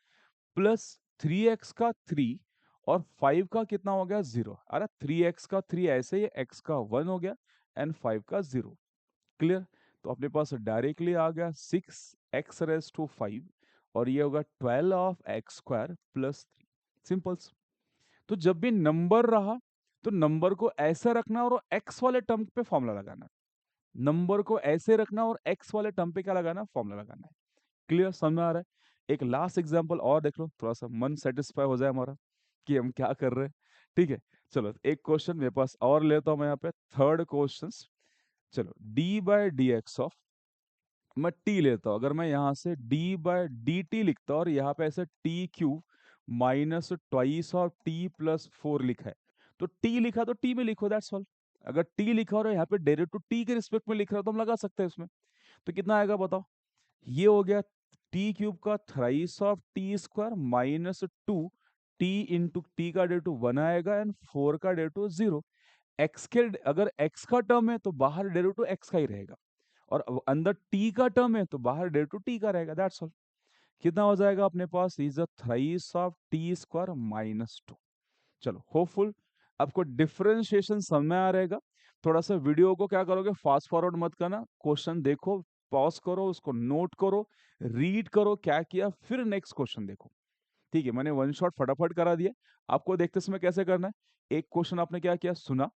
प्लस 3x का 3 और 5 का कितना हो गया, 0। अरे 3x का 3 ऐसे ही, x का 1 हो गया एंड 5 का 0। क्लियर, तो अपने पास डायरेक्टली आ गया 6x⁻⁵ और ये होगा 12 ऑफ x² प्लस 3, सिंपल्स। तो जब भी नंबर रहा तो नंबर को ऐसा रखना और एक्स वाले टर्म पे फॉर्मूला लगाना, नंबर को ऐसे रखना और एक्स वाले टर्म पे क्या लगाना, फॉर्मूला लगाना है। क्लियर, समझ में आ रहा है। एक लास्ट एग्जांपल और देख लो, थोड़ा सा मन सेटिस्फाई हो जाए हमारा कि हम क्या कर रहे हैं। ठीक है, चलो एक क्वेश्चन मेरे पास और लेता हूं मैं यहाँ पे, थर्ड क्वेश्चन। चलो, d/dx ऑफ, मैं t लेता हूं, अगर मैं यहाँ से d/dt लिखता हूं और यहाँ पे ऐसे t³ minus twice of t+4 लिखा है, तो t लिखा तो t में लिखो, दैट्स ऑल। अगर t लिखा और यहाँ पे डेरिवेटिव t के रिस्पेक्ट में लिख रहा है तो हम लगा सकते हैं इसमें। तो कितना आएगा बताओ, ये हो गया t³ का thrice of t² -2 t into T का डेरिवेटिव 1 आएगा एंड 4 का डेरिवेटिव 0। x के, अगर x का टर्म है तो बाहर डेरिवेटिव x का ही रहेगा, और अंदर t का टर्म है तो बाहर डेरिवेटिव t का रहेगा, दैट्स ऑल। कितना हो जाएगा अपने पास, is a thrice of t² -2। चलो, होपफुल आपको डिफरेंशिएशन समझ में आ रहेगा। थोड़ा सा वीडियो को क्या करोगे, फास्ट फॉरवर्ड मत करना, क्वेश्चन देखो, पॉज करो, उसको नोट करो, रीड करो क्या किया, फिर नेक्स्ट क्वेश्चन देखो। ठीक है, मैंने वन शॉट फटाफट करा दिया। आपको देखते समय कैसे करना है, एक क्वेश्चन आपने क्या किया, सुना,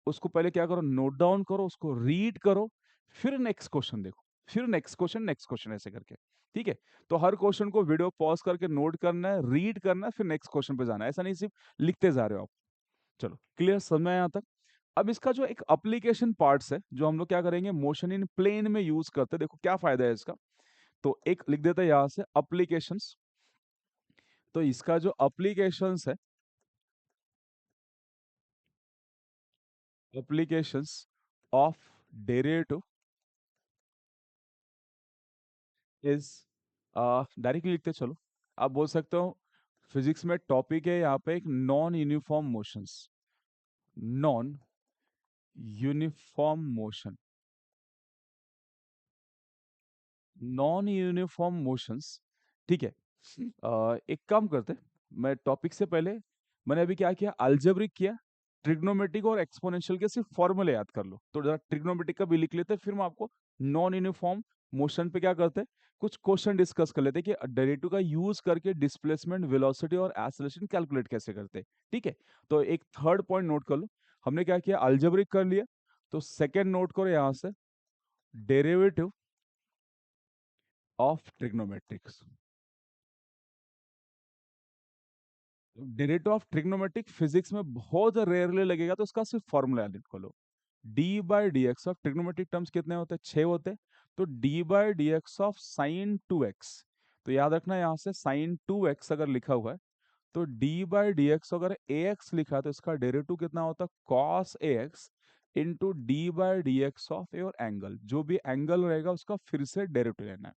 उसको पहले क्या करो, नोट डाउन करो, उसको रीड करो, फिर नेक्स्ट क्वेश्चन देखो, फिर नेक्स्ट क्वेश्चन ऐसे करके। ठीक है, तो हर क्वेश्चन को वीडियो पॉज करके नोट करना है, रीड करना है, फिर नेक्स्ट क्वेश्चन पे जाना है, ऐसा नहीं सिर्फ लिखते जा रहे हो आप। चलो, क्लियर, समझ में आया यहाँ तक। अब इसका जो एक एप्लीकेशन पार्ट्स है, जो हम लोग क्या करेंगे, मोशन इन प्लेन में यूज करते हैं, देखो क्या फायदा है इसका। तो एक लिख देते हैं यहाँ से एप्लीकेशंस। तो इसका जो एप्लीकेशंस है, applications of derivative is, directly लिखते चलो, आप बोल सकते हो फिजिक्स में टॉपिक है यहाँ पे एक non uniform motions, non uniform motion, non uniform motions. ठीक है, एक काम करते, मैं टॉपिक से पहले, मैंने अभी क्या किया, अलजेब्रिक किया, ट्रिग्नोमेट्रिक और एक्सपोनेंशियल के सिर्फ फॉर्मूले याद कर लो, तो जरा ट्रिग्नोमेट्रिक का भी लिख लेते हैं, फिर मैं आपको नॉन यूनिफॉर्म मोशन पे क्या करते हैं, कुछ क्वेश्चन डिस्कस कर लेते हैं कि डेरिवेटिव का यूज करके डिस्प्लेसमेंट, वेलोसिटी और एक्सेलरेशन कैलकुलेट कैसे करते हैं। ठीक है, तो एक थर्ड पॉइंट नोट कर लो, हमने क्या किया, अलजेब्रिक कर लिया, तो सेकेंड नोट करो यहाँ से, derivative of trigonometrics, derivative of trigonometric physics में बहुत रेयरली लगेगा, तो उसका सिर्फ फॉर्मूला याद कर लो, d/dx ऑफ ट्रिग्नोमेट्रिक टर्म्स कितने होते हैं, 6 होते हैं, तो d/dx ऑफ साइन 2x, तो याद रखना यहाँ से साइन 2x अगर लिखा हुआ है, तो d/dx अगर ax लिखा है तो इसका डेरिवेटिव कितना होता है, cos ax into d/dx of your angle, जो भी एंगल रहेगा उसका फिर से डेरिवेटिव लेना है।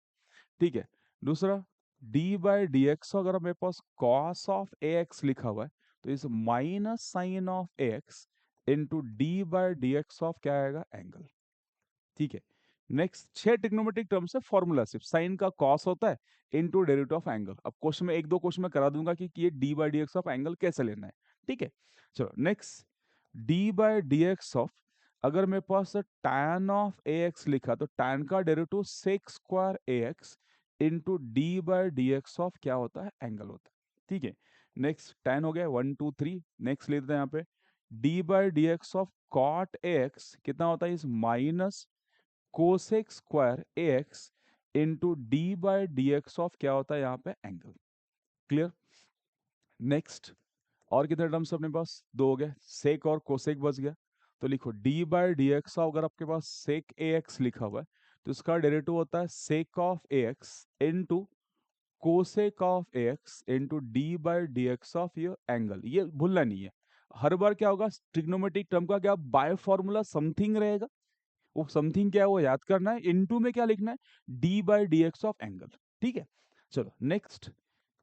ठीक है, दूसरा d/dx अगर मेरे पास cos ऑफ ax लिखा हुआ है, तो इस minus sine of ax into d/dx of क्या आएगा, एंगल। ठीक है, नेक्स्ट 6 ट्रिग्नोमेट्रिक टर्म्स है, फॉर्मूला सिर्फ साइन का cos होता है इंटू डेरिवेटिव ऑफ एंगल। अब क्वेश्चन में एक दो क्वेश्चन में करा दूंगा कि ये d/dx ऑफ एंगल कैसे लेना है। ठीक है, चलो नेक्स्ट, d/dx ऑफ, अगर मेरे पास tan ऑफ ax लिखा तो tan का derivative sec² ax into d/dx of क्या होता है, एंगल होता है। ठीक है, नेक्स्ट tan हो गया 1 2 3, नेक्स्ट लेते हैं यहाँ पे d/dx ऑफ cot ax कितना होता है, इस minus cosec² ax into d/dx of क्या होता है यहाँ पे, एंगल। क्लियर, नेक्स्ट, और कितने टर्म्स अपने पास, दो हो गए, सेक और कोसेक बच गया, तो लिखो d/dx ऑफ, अगर आपके पास sec ax लिखा हुआ है तो इसका डेरिवेटिव होता है sake of a x into cosec of a x into d by D x of ये एंगल। ये भूलना नहीं है, हर बार क्या होगा ट्रिग्नोमेट्रिक टर्म का क्या बाय फॉर्मूला समथिंग रहेगा, वो समथिंग क्या है वो याद करना है, इनटू में क्या लिखना है, d by D x of angle. ठीक है, चलो नेक्स्ट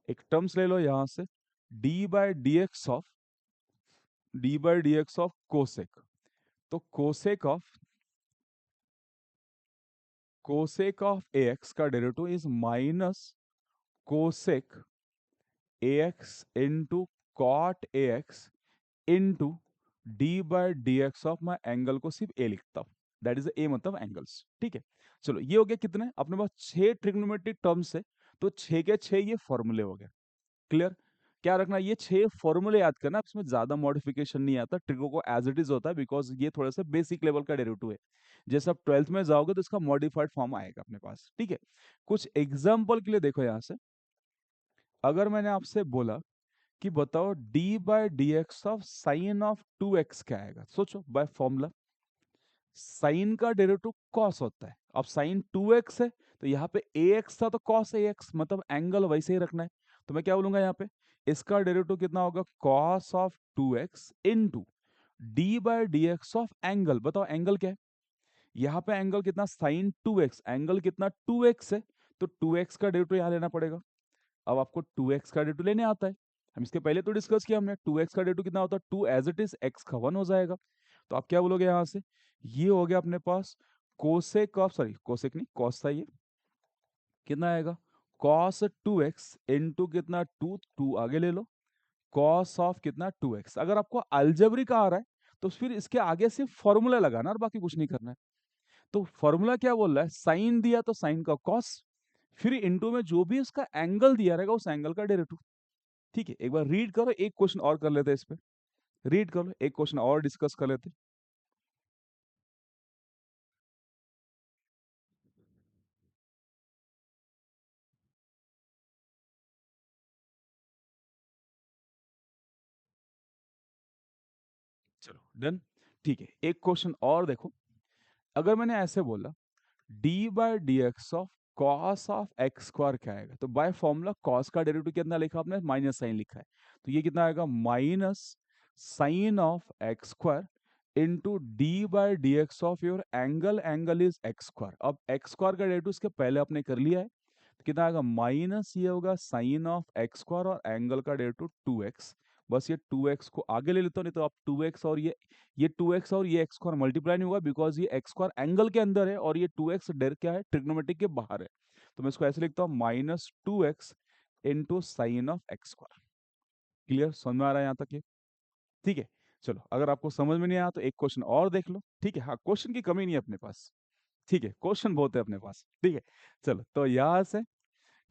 एक टर्म्स ले लो यहां से, D by D x of cosec. तो कोसेक ऑफ ए एक्स का derivative is minus cosec a x into cot a x into d by D x of मैं एंगल को सिर्फ ए लिखता हूं, दैट इज ए मतलब एंगल्स। ठीक है, चलो ये हो गया कितने अपने पास 6 ट्रिग्नोमेट्रिक टर्म्स है, तो 6 के 6 ये फॉर्मूले हो गए। क्लियर, क्या रखना, ये 6 फॉर्मूले याद करना, इसमें ज्यादा मॉडिफिकेशन नहीं आता, ट्रिगो को एज इट इज होता है, बिकॉज ये थोड़ा सा बेसिक लेवल का डेरिवेटिव है। जैसे आप 12th में जाओगे तो इसका मॉडिफाइड फॉर्म आएगा अपने पास। ठीक है, कुछ एग्जाम्पल के लिए देखो यहां से, अगर मैंने आपसे बोला कि बताओ d by D x of sine of 2x क्या आएगा, सोचो बाय फॉर्मूला साइन का डेरिवेटिव कॉस होता है। अब साइन 2x है तो यहाँ पे ax था तो कॉस ax, मतलब एंगल वैसे ही रखना है। तो मैं क्या बोलूंगा यहाँ पे, इसका डेरिवेटिव कितना होगा, cos of 2x into d by D x of angle. बताओ एंगल क्या है, यहाँ पे एंगल कितना साइन 2x, एंगल कितना 2x है, तो 2x का डेरिवेटिव यहाँ लेना पड़ेगा। अब आपको 2x का डेरिवेटिव लेने आता है, हम इसके पहले तो डिस्कस किया हमने, 2x का डेरिवेटिव कितना होता है, 2 एज इट इज x का 1 हो जाएगा। तो आप क्या बोलोगे यहां से, ये हो गया अपने पास कोसेक ऑफ, सॉरी कोसेक नहीं कॉस था ये, कितना आएगा कॉस 2x इंटू कितना 2 आगे ले लो, कॉस ऑफ कितना 2x। अगर आपको अलजेब्रिक आ रहा है तो फिर इसके आगे सिर्फ फॉर्मूला लगाना और बाकी कुछ नहीं करना है। तो फॉर्मूला क्या बोल रहा है, साइन दिया तो साइन का कॉस, फिर इंटू में जो भी उसका एंगल दिया रहेगा उस एंगल का डेरिवेटिव। ठीक है, एक बार रीड करो, एक क्वेश्चन और कर लेते हैं इस पे, रीड करो एक क्वेश्चन और डिस्कस कर लेते हैं। चलो डन, ठीक है एक क्वेश्चन और देखो, अगर मैंने ऐसे बोला d by D x of cos of x square क्या आएगा, तो बाय फॉर्मूला कॉस का डेरिवेटिव कितना लिखा आपने, माइनस साइन लिखा है, तो ये कितना आएगा minus sine of x square into d by D x of your angle, angle is x square. अब एक्स स्क्वायर का डेरिवेटिव इसके पहले आपने कर लिया है, तो कितना आएगा माइनस ये होगा साइन ऑफ एक्स स्क्वायर और एंगल का डेरिवेटिव 2x। बस ये 2x को आगे ले लेता हूँ, नहीं तो आप 2x और ये 2x और ये एक्स स्क्वायर मल्टीप्लाई नहीं होगा, बिकॉज ये एक्स स्क्वायर एंगल के अंदर है और ये 2x डेर क्या है ट्रिग्नोमेट्रिक के बाहर है। तो मैं इसको ऐसे लिखता हूँ minus 2x into sine of x square. Clear, समझ में आ रहा है यहाँ तक ये, ठीक है। चलो अगर आपको समझ में नहीं आया तो एक क्वेश्चन और देख लो, ठीक है, हाँ क्वेश्चन की कमी नहीं है अपने पास, ठीक है क्वेश्चन बहुत है अपने पास। ठीक है, चलो तो यहाँ से,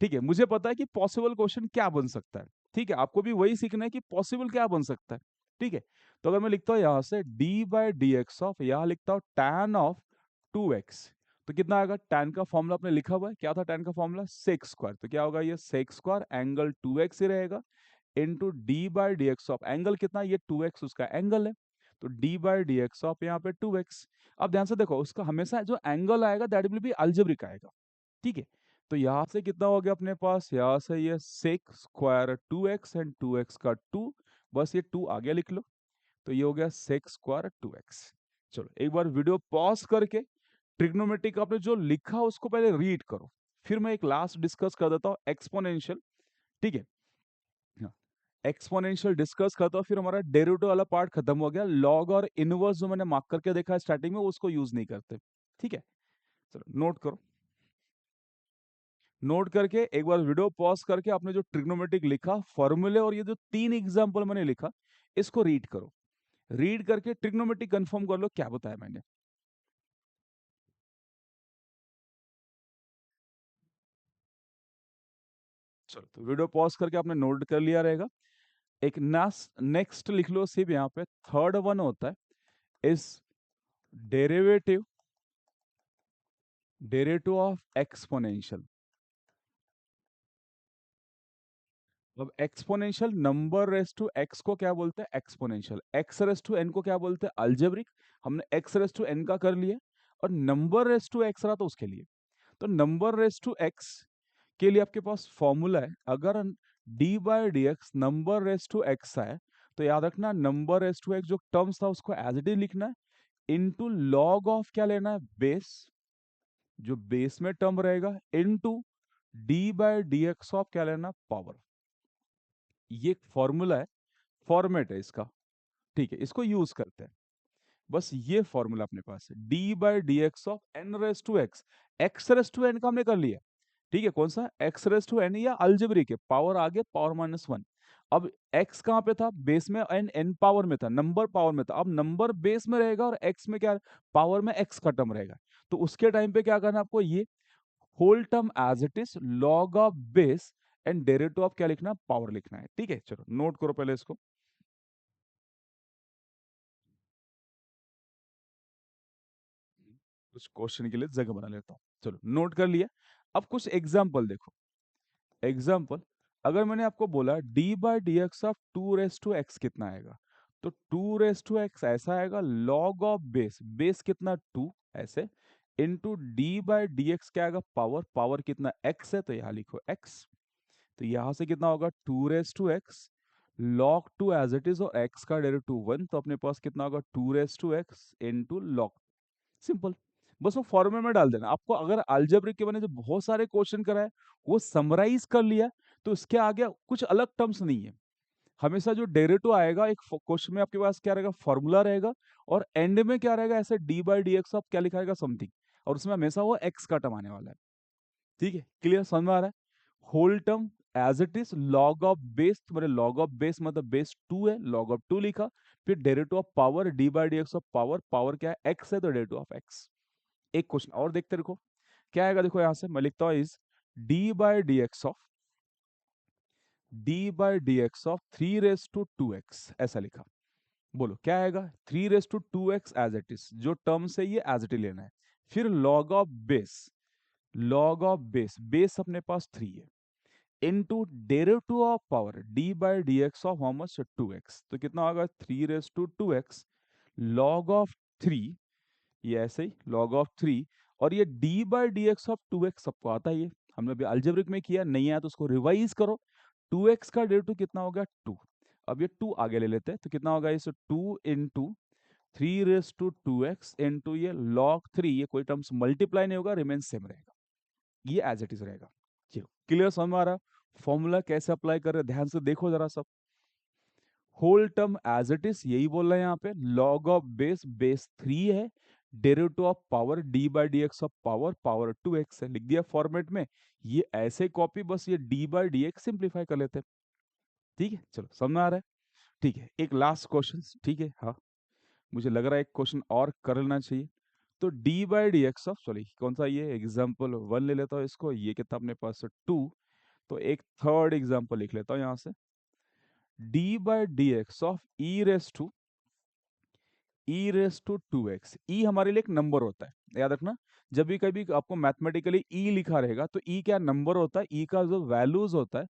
ठीक है मुझे पता है कि पॉसिबल क्वेश्चन क्या बन सकता है, ठीक है आपको भी वही सीखना है कि पॉसिबल क्या बन सकता है। ठीक है, तो अगर मैं लिखता हूं यहां से d by D x of, यहां लिखता हूं tan ऑफ 2x, तो कितना आएगा, tan का फॉर्मूला आपने लिखा हुआ है, क्या था tan का फॉर्मूला, सेक स्क्वायर, तो क्या होगा ये सेक स्क्वायर एंगल 2x ही रहेगा into d by D x of angle कितना, ये 2x उसका एंगल है, तो d by D x of यहाँ पे 2x। अब ध्यान से देखो उसका हमेशा जो एंगल आएगा दैट विल बी अलजेब्रिक आएगा। ठीक है, तो यहां से कितना हो गया अपने पास, यहां से ये sec square 2x and 2x का 2, बस ये 2 आगे लिख लो, तो ये हो गया सेक स्क्वायर 2x। चलो एक बार वीडियो पॉज करके ट्रिग्नोमेट्रिक आपने जो लिखा उसको पहले रीड करो, फिर मैं एक लास्ट डिस्कस कर देता हूँ एक्सपोनेंशियल। ठीक है, हाँ एक्सपोनेंशियल डिस्कस करता हूँ, फिर हमारा डेरिवेटिव वाला पार्ट खत्म हो गया, लॉग और इनवर्स जो मैंने मार्क करके देखा स्टार्टिंग में उसको यूज नहीं करते। ठीक है, चलो नोट करो, नोट करके एक बार वीडियो पॉज करके आपने जो ट्रिग्नोमेट्रिक लिखा फॉर्मूले और ये जो 3 एग्जांपल मैंने लिखा इसको रीड करो, रीड करके ट्रिग्नोमेट्रिक कंफर्म कर लो क्या बताया मैंने। चलो तो वीडियो पॉज करके आपने नोट कर लिया रहेगा, एक नेक्स्ट लिख लो सिर्फ यहाँ पे, थर्ड वन होता है इस डेरिवेटिव, डेरिवेटिव ऑफ एक्सपोनेंशियल। अब exponential number raise to x को क्या बोलते हैं, exponential, x raise to n को क्या बोलते हैं, अलजेब्रिक। हमने एक्स रेस टू एन का कर लिया, और नंबर रेस टू एक्स रहा तो उसके लिए। तो नंबर रेस टू एक्स के लिए आपके पास फॉर्मूला है, अगर d by D x number raise to x है तो याद रखना नंबर रेस टू एक्स जो टर्म्स था उसको एज इट इज लिखना है इनटू लॉग ऑफ क्या लेना है बेस, जो बेस में टर्म रहेगा, into D by D x of क्या लेना पावर। ये एक फॉर्मूला है, फॉर्मेट है इसका, ठीक है, इसको यूज करते हैं। बस ये फॉर्मूला अपने पास है, d by D x of n raise to x, x raise to n का हमने कर लिया, ठीक है, कौन सा एक्स रेस टू एन या अलजेब्रिक है, पावर आगे पावर माइनस वन। अब x कहाँ पे था बेस में, एन एन पावर में था, नंबर पावर में था, अब नंबर बेस में रहेगा और x में क्या पावर में x का टर्म रहेगा। तो उसके टाइम पे क्या करना है आपको, ये whole term as it is log of base and derivative of क्या लिखना पावर लिखना है, ठीक है। चलो नोट करो पहले इसको, कुछ क्वेश्चन के लिए जगह बना लेता हूँ। चलो नोट कर लिया। अब कुछ एग्जाम्पल देखो। एग्जाम्पल, अगर मैंने आपको बोला d by D x of two raise to x कितना आएगा, तो टू रेस टू एक्स ऐसा आएगा लॉग ऑफ बेस, बेस कितना टू ऐसे, into d by D x क्या आएगा पावर, पावर कितना एक्स है तो यहाँ लिखो एक्स। तो यहां से कितना होगा two raise to x log two as it is और एक्स का डेरिवेटिव वन, तो अपने पास कितना होगा two raise to x into log. Simple, बस वो फॉर्मूले में डाल देना। आपको अगर अलजेब्रिक के बने जो बहुत सारे क्वेश्चन कराए वो समराइज कर लिया तो इसके आगे कुछ अलग टर्म्स नहीं है। हमेशा जो डेरिवेटिव आएगा एक क्वेश्चन में आपके पास क्या रहेगा फॉर्मूला रहेगा, और एंड में क्या रहेगा ऐसे D by D x of क्या लिखा रहेगा समथिंग, और उसमें हमेशा वो एक्स का टर्म आने वाला है। ठीक है, क्लियर समझ में आ रहा है। Whole term as it is log of base, तुम्हारे लॉग ऑफ बेस मतलब बेस टू है, लॉग ऑफ टू लिखा, फिर derivative of power D by D x of power, power क्या है एक्स है तो डेरिवेटिव ऑफ एक्स। एक क्वेश्चन और देखते रखो क्या आएगा, देखो यहां से मैं लिखता हूं is d by D x of, d by D x of three raise to two x ऐसा लिखा। बोलो क्या आएगा, three raise to two x as it is, जो टर्म से ये एज इट इज लेना है, फिर log of base, log of base, base अपने पास थ्री है, into derivative of power D by D x of how much two x, तो कितना होगा three raise to two x log of three, ये ऐसे ही लॉग ऑफ थ्री, और ये d by D x of two x सबको आता है, ये हमने अभी अलजेब्रिक में किया, नहीं आया तो उसको रिवाइज करो। टू एक्स का डेरिवेटिव कितना होगा टू, अब ये टू आगे ले लेते हैं तो कितना होगा इस two into three raise to two x into ये लॉग थ्री, ये कोई टर्म्स मल्टीप्लाई नहीं होगा, रिमेन सेम रहेगा, ये एज इट इज रहेगा। चलो क्लियर समझ में आ रहा, फॉर्मूला कैसे अप्लाई कर रहे हैं ध्यान से देखो जरा सब। Whole term as it is यही बोल रहे हैं यहाँ पे, log of base, base three है, derivative of power D by D x of power, power to x है, लिख दिया फॉर्मेट में। ये ऐसे कॉपी, बस ये d by D x simplify कर लेते हैं। ठीक है, चलो समझ आ रहा है। ठीक है, एक लास्ट क्वेश्चन, ठीक है, हाँ मुझे लग रहा है एक क्वेश्चन और कर लेना चाहिए। तो D by D x of, sorry कौन सा, ये एग्जाम्पल वन ले लेता हूँ इसको, ये कितना अपने पास टू, तो एक थर्ड एग्जाम्पल लिख लेता हूँ यहाँ से, D by D x of E raise to two X. E हमारे लिए एक नंबर होता है, याद रखना, जब भी कभी आपको मैथमेटिकली ई लिखा रहेगा तो ई क्या नंबर होता है, ई का जो वैल्यूज होता है,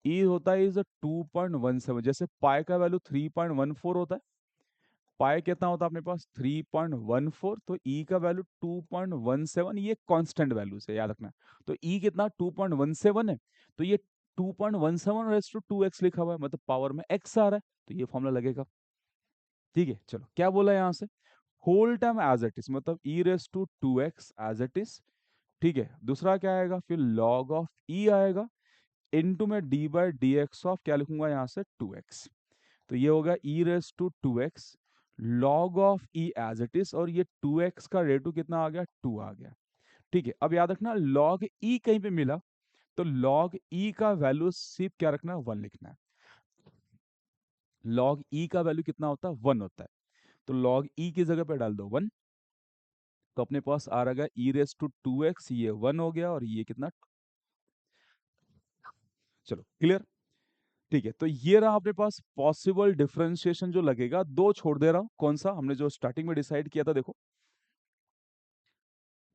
ई होता है इज 2.17, जैसे पाई का वैल्यू 3.14 होता है, पाई कितना होता है अपने पास 3.14, तो ई का वैल्यू 2.17, ये कांस्टेंट वैल्यू है याद रखना। तो ई कितना 2.17 है, तो ये 2.17 रेस टू 2x लिखा हुआ है, मतलब पावर में x आ रहा है, तो ये फॉर्मूला लगेगा। ठीक है, चलो क्या बोला यहाँ से, whole term as it is मतलब E raise to two x as it is, ठीक है, दूसरा क्या आएगा फिर लॉग ऑफ ई आएगा, इनटू में D by D x of क्या लिखूंगा यहाँ से टू एक्स, तो ये होगा E raise to two x log of E as it is, और ये टू एक्स का रेटू कितना आ गया टू आ गया। ठीक है, अब याद रखना लॉग ई कहीं पे मिला तो लॉग ई का वैल्यू सिर्फ क्या रखना है वन लिखना है, लॉग ई का वैल्यू कितना होता है वन होता है, तो लॉग ई की जगह पे डाल दो वन, तो अपने पास आ रहा है ई रेस टू टू एक्स, ये वन हो गया और ये कितना, चलो क्लियर। ठीक है, तो ये रहा अपने पास पॉसिबल डिफरेंशिएशन जो लगेगा, दो छोड़ दे रहा हूं, कौन सा हमने जो स्टार्टिंग में डिसाइड किया था देखो,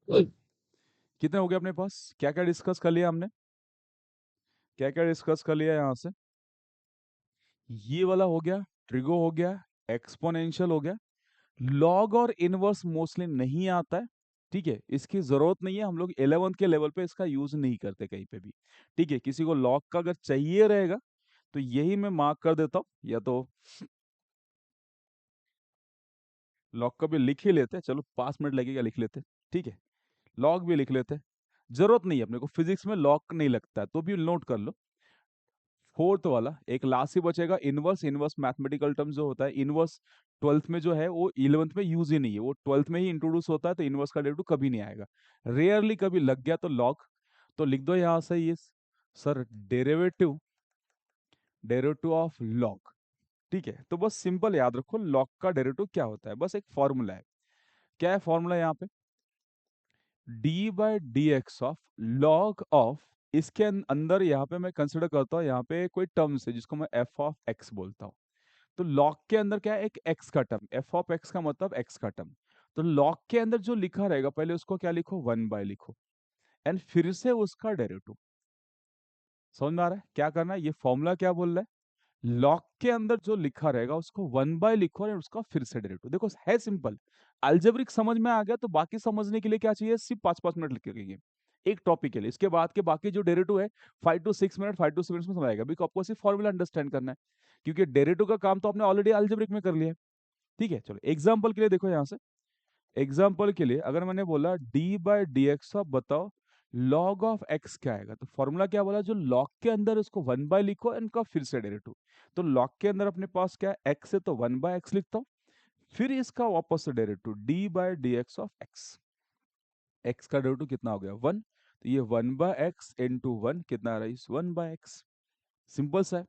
कितने हो गए अपने पास, क्या क्या डिस्कस कर लिया हमने, क्या क्या डिस्कस कर लिया यहां से, ये वाला हो गया, ट्रिगो हो गया, एक्सपोनेंशियल हो गया, लॉग और इनवर्स मोस्टली नहीं आता है, ठीक है, इसकी जरूरत नहीं है, हम लोग 11th के लेवल पे इसका यूज नहीं करते कहीं पे भी। ठीक है, किसी को लॉग का अगर चाहिए रहेगा तो यही मैं मार्क कर देता हूँ, या तो लॉग का भी लिख ही लेते हैं, चलो 5 मिनट लगेगा, लिख लेते हैं। ठीक है, लॉग भी लिख लेते हैं, जरूरत नहीं है अपने को, फिजिक्स में लॉग नहीं लगता है, तो भी नोट कर लो। फोर्थ वाला एक लास्ट ही बचेगा, इनवर्स। इनवर्स मैथमेटिकल टर्म जो होता है, इनवर्स 12th में जो है वो 11th में यूज ही नहीं है, वो 12th में ही इंट्रोड्यूस होता है, तो इनवर्स का डेरिवेटिव कभी नहीं आएगा, रेयरली कभी लग गया तो लॉग। तो लिख दो यहां से ये, sir derivative, derivative of log. ठीक है, तो बस सिंपल याद रखो लॉग का डेरिवेटिव क्या होता है, बस एक फॉर्मूला है। क्या है फॉर्मूला यहाँ पे, d by D x of log of, इसके अंदर यहाँ पे मैं कंसिडर करता हूँ यहाँ पे कोई टर्म्स है जिसको मैं एफ ऑफ एक्स बोलता हूँ। तो लॉग के अंदर क्या है, एक एक्स का टर्म, एफ ऑफ एक्स का मतलब एक्स का टर्म। तो लॉग के अंदर जो लिखा रहेगा पहले उसको क्या लिखो, 1 बाय लिखो, एंड फिर से उसका डेरिवेटिव। समझ में आ रहा है क्या करना है, ये फॉर्मूला क्या बोल रहा है, लॉग के अंदर जो लिखा रहेगा उसको 1 बाय लिखो और उसका फिर से डेरिवेटिव। देखो है सिंपल, अलजेब्रिक समझ में आ गया तो बाकी समझने के लिए क्या चाहिए, सिर्फ 5-5 मिनट लिख के एक टॉपिक के लिए। इसके बाद के बाकी जो डेरिवेटिव है 5 to 6 मिनट, 5 to 7 मिनट में समझ आएगा, बिकॉज आपको सिर्फ फॉर्मूला अंडरस्टैंड करना है, क्योंकि डेरिवेटिव का काम तो आपने ऑलरेडी अलजेब्रिक में कर लिया है। ठीक है, चलो एग्जाम्पल के लिए देखो यहाँ से, एग्जाम्पल के लिए अगर मैंने बोला डी बाई डी एक्स, अब बताओ लॉग ऑफ एक्स क्या आएगा, तो फॉर्मूला क्या बोला, जो लॉग के अंदर उसको 1 बाय लिखो, इनका फिर से डेरिवेटिव। तो लॉग के अंदर अपने पास क्या है, एक्स है, तो 1 बाय एक्स लिखता हूँ, फिर इसका वापस से derivative D by D x of x. X का डेरिवेटिव कितना हो गया, 1, तो ये 1/x इंटू 1 कितना आ रहा है, 1/x। सिंपल सा है,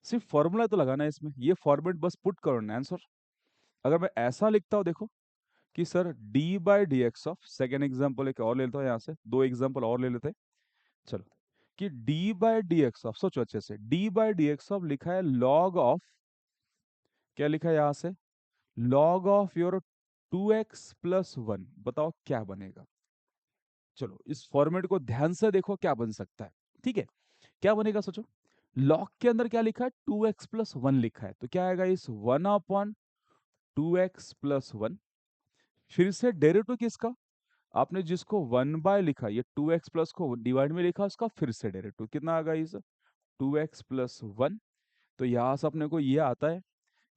सिर्फ फॉर्मूला तो लगाना है इसमें, ये फॉर्मेट बस पुट करो ना आंसर। अगर मैं ऐसा लिखता हूँ देखो कि sir d by D x of, second example एक और ले लेता हूँ यहाँ से, दो एग्जाम्पल और ले लेते हैं, चलो। कि D by D x of, सोचो अच्छे से, D by D x of लिखा है लॉग ऑफ, क्या लिखा है यहाँ से, लॉग ऑफ योर 2x+1, बताओ क्या बनेगा। चलो इस फॉर्मेट को ध्यान से देखो क्या बन सकता है। ठीक है, क्या बनेगा सोचो, लॉग के अंदर क्या लिखा है, 2x+1 लिखा है, तो क्या आएगा इस 1/2x+1, फिर से डेरिवेटिव किसका, आपने जिसको 1 बाय लिखा, ये 2x प्लस को डिवाइड में लिखा, उसका फिर से डेरिवेटिव कितना आ गया इस 2x+1। तो यहाँ से अपने को ये आता है,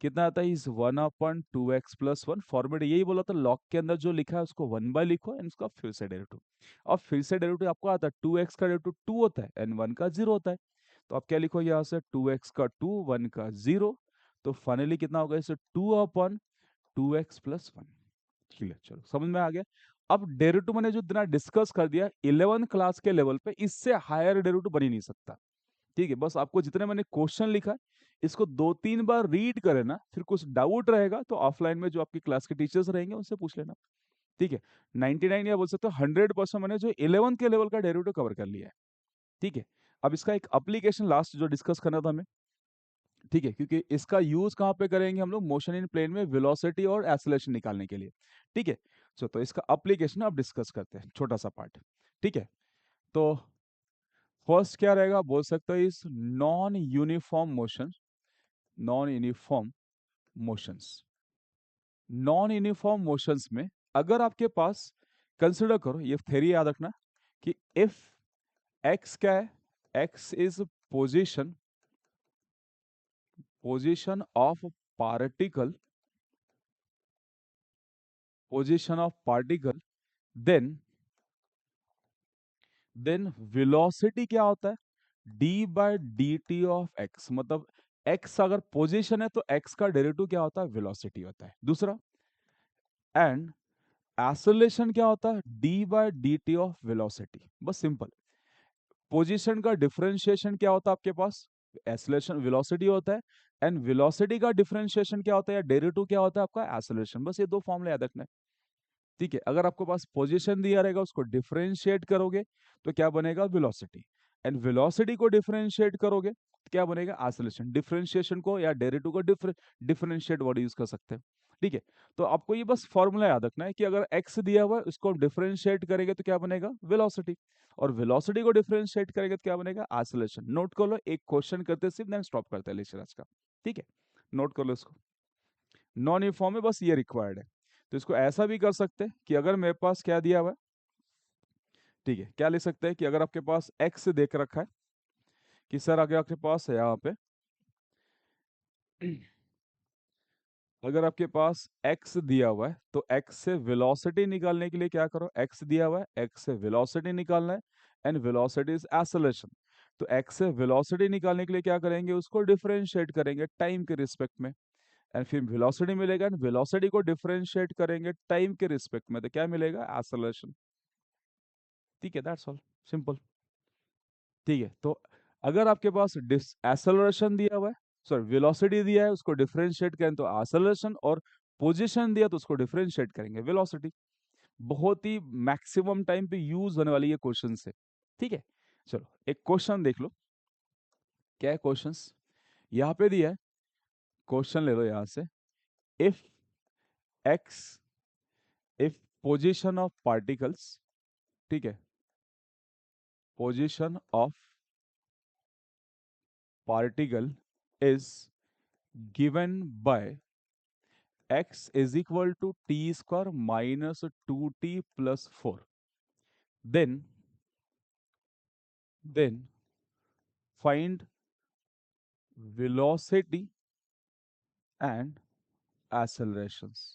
कितना आता है इस 1/2x+1, फॉर्मेट यही बोला था, लॉग के अंदर जो लिखा है उसको 1 बाय लिखो एंड उसका फिर से डेरिवेटिव। और फिर से डेरिवेटिव आपको आता है, 2x का डेरिवेटिव 2 होता है एंड 1 का 0 होता है, तो आप क्या लिखो यहाँ से, 2x का 2, 1 का 0, तो फाइनली कितना होगा इसे, 2/2x+1। क्लियर, चलो समझ में आ गया। अब डेरिवेटिव मैंने जो इतना डिस्कस कर दिया 11th क्लास के लेवल पे, इससे हायर डेरिवेटिव बन ही नहीं सकता। ठीक है, बस आपको जितने मैंने क्वेश्चन लिखा है इसको 2-3 बार रीड करे ना, फिर कुछ डाउट रहेगा तो ऑफलाइन में जो आपकी क्लास के टीचर्स रहेंगे उनसे पूछ लेना। ठीक है, 99 या बोल सकते हो 100% मैंने जो 11th के लेवल का डेरिवेटिव कवर कर लिया है। ठीक है, अब इसका एक एप्लीकेशन लास्ट जो डिस्कस करना था हमें, ठीक है, क्योंकि इसका यूज कहाँ पे करेंगे हम लोग, मोशन इन प्लेन में वेलोसिटी और एक्सेलरेशन निकालने के लिए। ठीक है, तो इसका एप्लीकेशन अब डिस्कस करते हैं, छोटा सा पार्ट। ठीक है, तो फर्स्ट क्या रहेगा, बोल सकते हो इस non uniform motion, non uniform motions. Non uniform motions में अगर आपके पास, कंसिडर करो, ये थ्योरी याद रखना, कि इफ एक्स क्या है, x is position, position of particle, position of particle, then velocity क्या होता है, d by d t of x, मतलब एक्स अगर पोजीशन है तो एक्स का डेरिवेटिव क्या होता है, वेलोसिटी होता है। दूसरा, एंड एक्सेलरेशन क्या होता है, d by d t of velocity. बस सिंपल, पोजीशन का डिफरेंशिएशन क्या होता है आपके पास, एक्सेलरेशन वेलोसिटी होता है, एंड वेलोसिटी का डिफरेंशिएशन क्या होता है या डेरिवेटिव क्या होता है आपका, एक्सेलरेशन। बस ये दो फॉर्मूले याद रखना है। ठीक है, अगर आपको पास पोजीशन दिया रहेगा उसको डिफरेंशिएट करोगे तो क्या बनेगा, वेलोसिटी, एंड वेलोसिटी को डिफरेंशिएट करोगे तो क्या बनेगा, एक्सेलरेशन। डिफरेंशिएशन को या डेरिवेटिव को डिफरेंशिएट वर्ड यूज कर सकते हैं। ठीक है, तो आपको ये बस फॉर्मूला याद रखना है कि अगर x दिया हुआ है उसको डिफरेंशिएट करेंगे तो क्या बनेगा, वेलोसिटी, और वेलोसिटी को डिफरेंशिएट करेंगे तो क्या बनेगा, एक्सेलरेशन। नोट कर लो, एक क्वेश्चन करते सिर्फ, देन स्टॉप करते हैं लेक्चर आज का। ठीक है, नोट कर लो इसको, नॉन यूनिफॉर्म में बस ये रिक्वायर्ड है। तो इसको ऐसा भी कर सकते हैं कि अगर मेरे पास क्या दिया हुआ है, ठीक है, क्या लिख सकते हैं कि अगर आपके पास एक्स देख रखा है कि सर अगर आपके पास है यहाँ पे अगर आपके पास x दिया हुआ है तो x से वेलोसिटी निकालने के लिए क्या करो, x दिया हुआ है, x से वेलोसिटी निकालना है एंड वेलोसिटी इज एक्सेलरेशन। तो x से वेलोसिटी निकालने के लिए क्या करेंगे, उसको डिफरेंशिएट करेंगे टाइम के रिस्पेक्ट में एंड फिर वेलोसिटी मिलेगा एंड वेलोसिटी को डिफरेंशिएट करेंगे टाइम के रिस्पेक्ट में, तो क्या मिलेगा, एक्सेलरेशन। ठीक है, दैट्स ऑल, सिंपल। ठीक है, तो अगर आपके पास एक्सेलरेशन दिया हुआ है, सॉरी वेलोसिटी दिया है, उसको डिफरेंशिएट करें तो एक्सेलरेशन, और पोजीशन दिया तो उसको डिफरेंशिएट करेंगे वेलोसिटी। बहुत ही मैक्सिमम टाइम पे यूज होने वाली ये क्वेश्चन से। ठीक है, चलो एक क्वेश्चन देख लो, क्या है क्वेश्चंस यहाँ पे दिया है। क्वेश्चन ले लो यहाँ से, if x if position of particles, ठीक है, position of particle is given by x is equal to t square minus 2t plus 4, then find velocity and accelerations।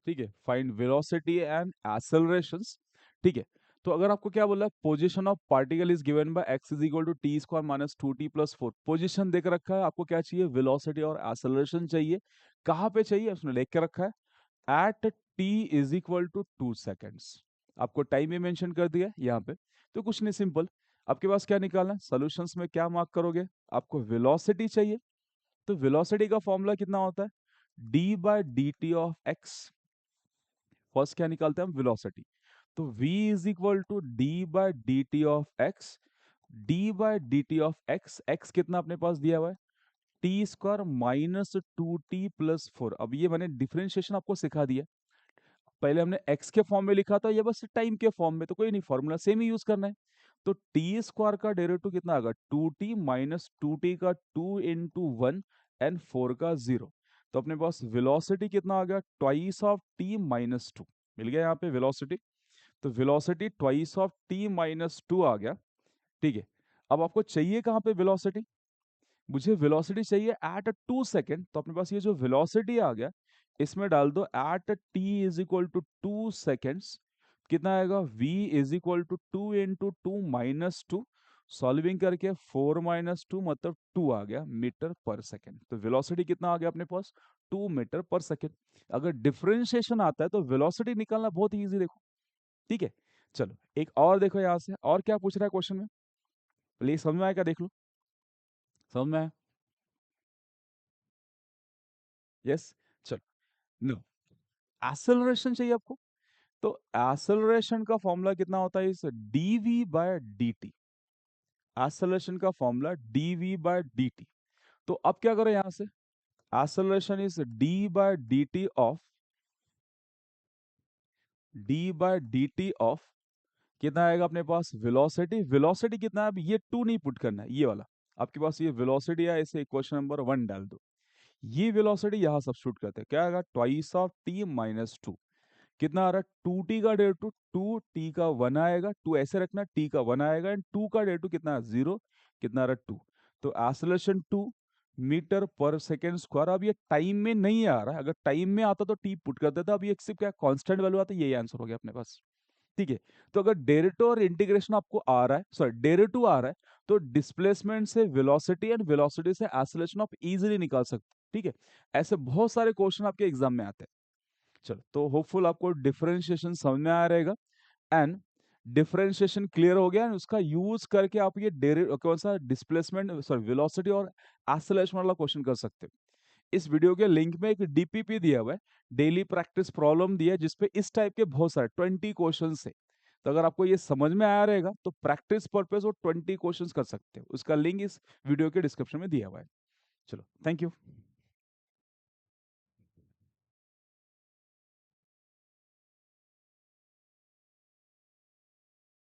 ठीक है, फाइंड वेलोसिटी एंड एक्सेलरेशंस। ठीक है, तो अगर आपको क्या बोला, position of particle is given by x is equal to t square minus 2t plus 4, position देख रखा है, आपको क्या चाहिए, वेलोसिटी और एक्सेलरेशन चाहिए। कहाँ पे चाहिए, उसने लिख के रखा है at t is equal to 2 seconds. आपको टाइम भी मेंशन कर दिया है यहाँ पे। तो कुछ नहीं, सिंपल, आपके पास क्या निकालना है, सॉल्यूशंस में क्या मार्क करोगे, आपको वेलोसिटी चाहिए। तो वेलोसिटी का फॉर्मूला कितना होता है, d by d t of x. First क्या निकालते हैं हम, वेलोसिटी। तो v is equal to d by d t of x. D by d t of x, x कितना अपने पास दिया हुआ है, T square minus 2t plus 4। अब ये मैंने डिफरेंशिएशन आपको सिखा दिया, पहले हमने x के फॉर्म में लिखा था, ये बस टाइम के फॉर्म में, तो कोई नहीं, फॉर्मूला सेम ही यूज करना है। तो टी स्क्वायर का डेरिवेटिव कितना आएगा, 2t माइनस 2t का 2 इंटू 1 एंड 4 का 0। तो अपने पास वेलोसिटी कितना आ गया, ट्वाइस ऑफ t माइनस 2, मिल गया यहाँ पे वेलोसिटी। तो velocity twice of t minus 2 आ गया। ठीक है, अब आपको चाहिए कहाँ पे वेलोसिटी, मुझे वेलोसिटी चाहिए एट 2 सेकेंड। तो अपने पास ये जो वेलोसिटी आ गया, इसमें डाल दो at t is equal to 2 seconds. कितना आएगा, v is equal to 2 into 2 minus 2, solving करके 4 - 2 मतलब 2 आ गया मीटर पर सेकेंड। तो वेलोसिटी कितना आ गया अपने पास, 2 मीटर पर सेकेंड। अगर डिफरेंशिएशन आता है तो वेलोसिटी निकालना बहुत ही ईजी, देखो। ठीक है, चलो एक और देखो यहाँ से, और क्या पूछ रहा है क्वेश्चन में, प्लीज समझ में आएगा, देख लो, समझ में आया, यस। चलो, नो, एक्सेलरेशन चाहिए आपको। तो एक्सेलरेशन का फॉर्मूला कितना होता है, इस dv बाय dt। एक्सेलरेशन का फॉर्मूला dv बाय dt। तो अब क्या करें यहां से, acceleration is d by dt of कितना आएगा अपने पास, वेलोसिटी। वेलोसिटी कितना है, अब ये 2 नहीं पुट करना है, ये वाला आपके पास ये वेलोसिटी है, इसे इक्वेशन नंबर 1 डाल दो। ये वेलोसिटी यहां सब्स्टिट्यूट करते हैं, क्या आएगा, ट्वाइस ऑफ t माइनस 2। कितना आ रहा है, 2t का डेरिवेटिव 2t का 1 आएगा, 2 ऐसे रखना, t का 1 आएगा एंड 2 का डेरिवेटिव कितना है, 0। कितना आ रहा है, 2। तो एक्सेलरेशन 2 मीटर पर सेकेंड स्क्वायर। अब ये टाइम में नहीं आ रहा है, अगर टाइम में आता तो t पुट कर देता, अब ये सिर्फ क्या कांस्टेंट वैल्यू आता है, यही आंसर हो गया अपने पास। ठीक है, तो अगर डेरिवेटिव और इंटीग्रेशन आपको आ रहा है, सॉरी डेरिवेटिव आ रहा है, तो डिस्प्लेसमेंट से वेलोसिटी एंड वेलोसिटी से एक्सेलरेशन आप इजीली निकाल सकते हैं। ठीक है, ऐसे बहुत सारे क्वेश्चन आपके एग्जाम में आते हैं। चलो, तो होपफुल आपको डिफरेंशिएशन समझ में आया रहेगा एंड डिफरेंशिएशन क्लियर हो गया, and उसका यूज करके आप ये कौन सा डिस्प्लेसमेंट, सॉरी वेलोसिटी और एक्सेलरेशन वाला क्वेश्चन कर सकते हो। इस वीडियो के लिंक में एक डीपीपी दिया हुआ है, डेली प्रैक्टिस प्रॉब्लम दिया है, जिसपे इस टाइप के बहुत सारे 20 क्वेश्चन है। तो अगर आपको ये समझ में आया रहेगा तो प्रैक्टिस पर्पस वो 20 क्वेश्चन कर सकते हो, उसका लिंक इस वीडियो के डिस्क्रिप्शन में दिया हुआ है। चलो, थैंक यू।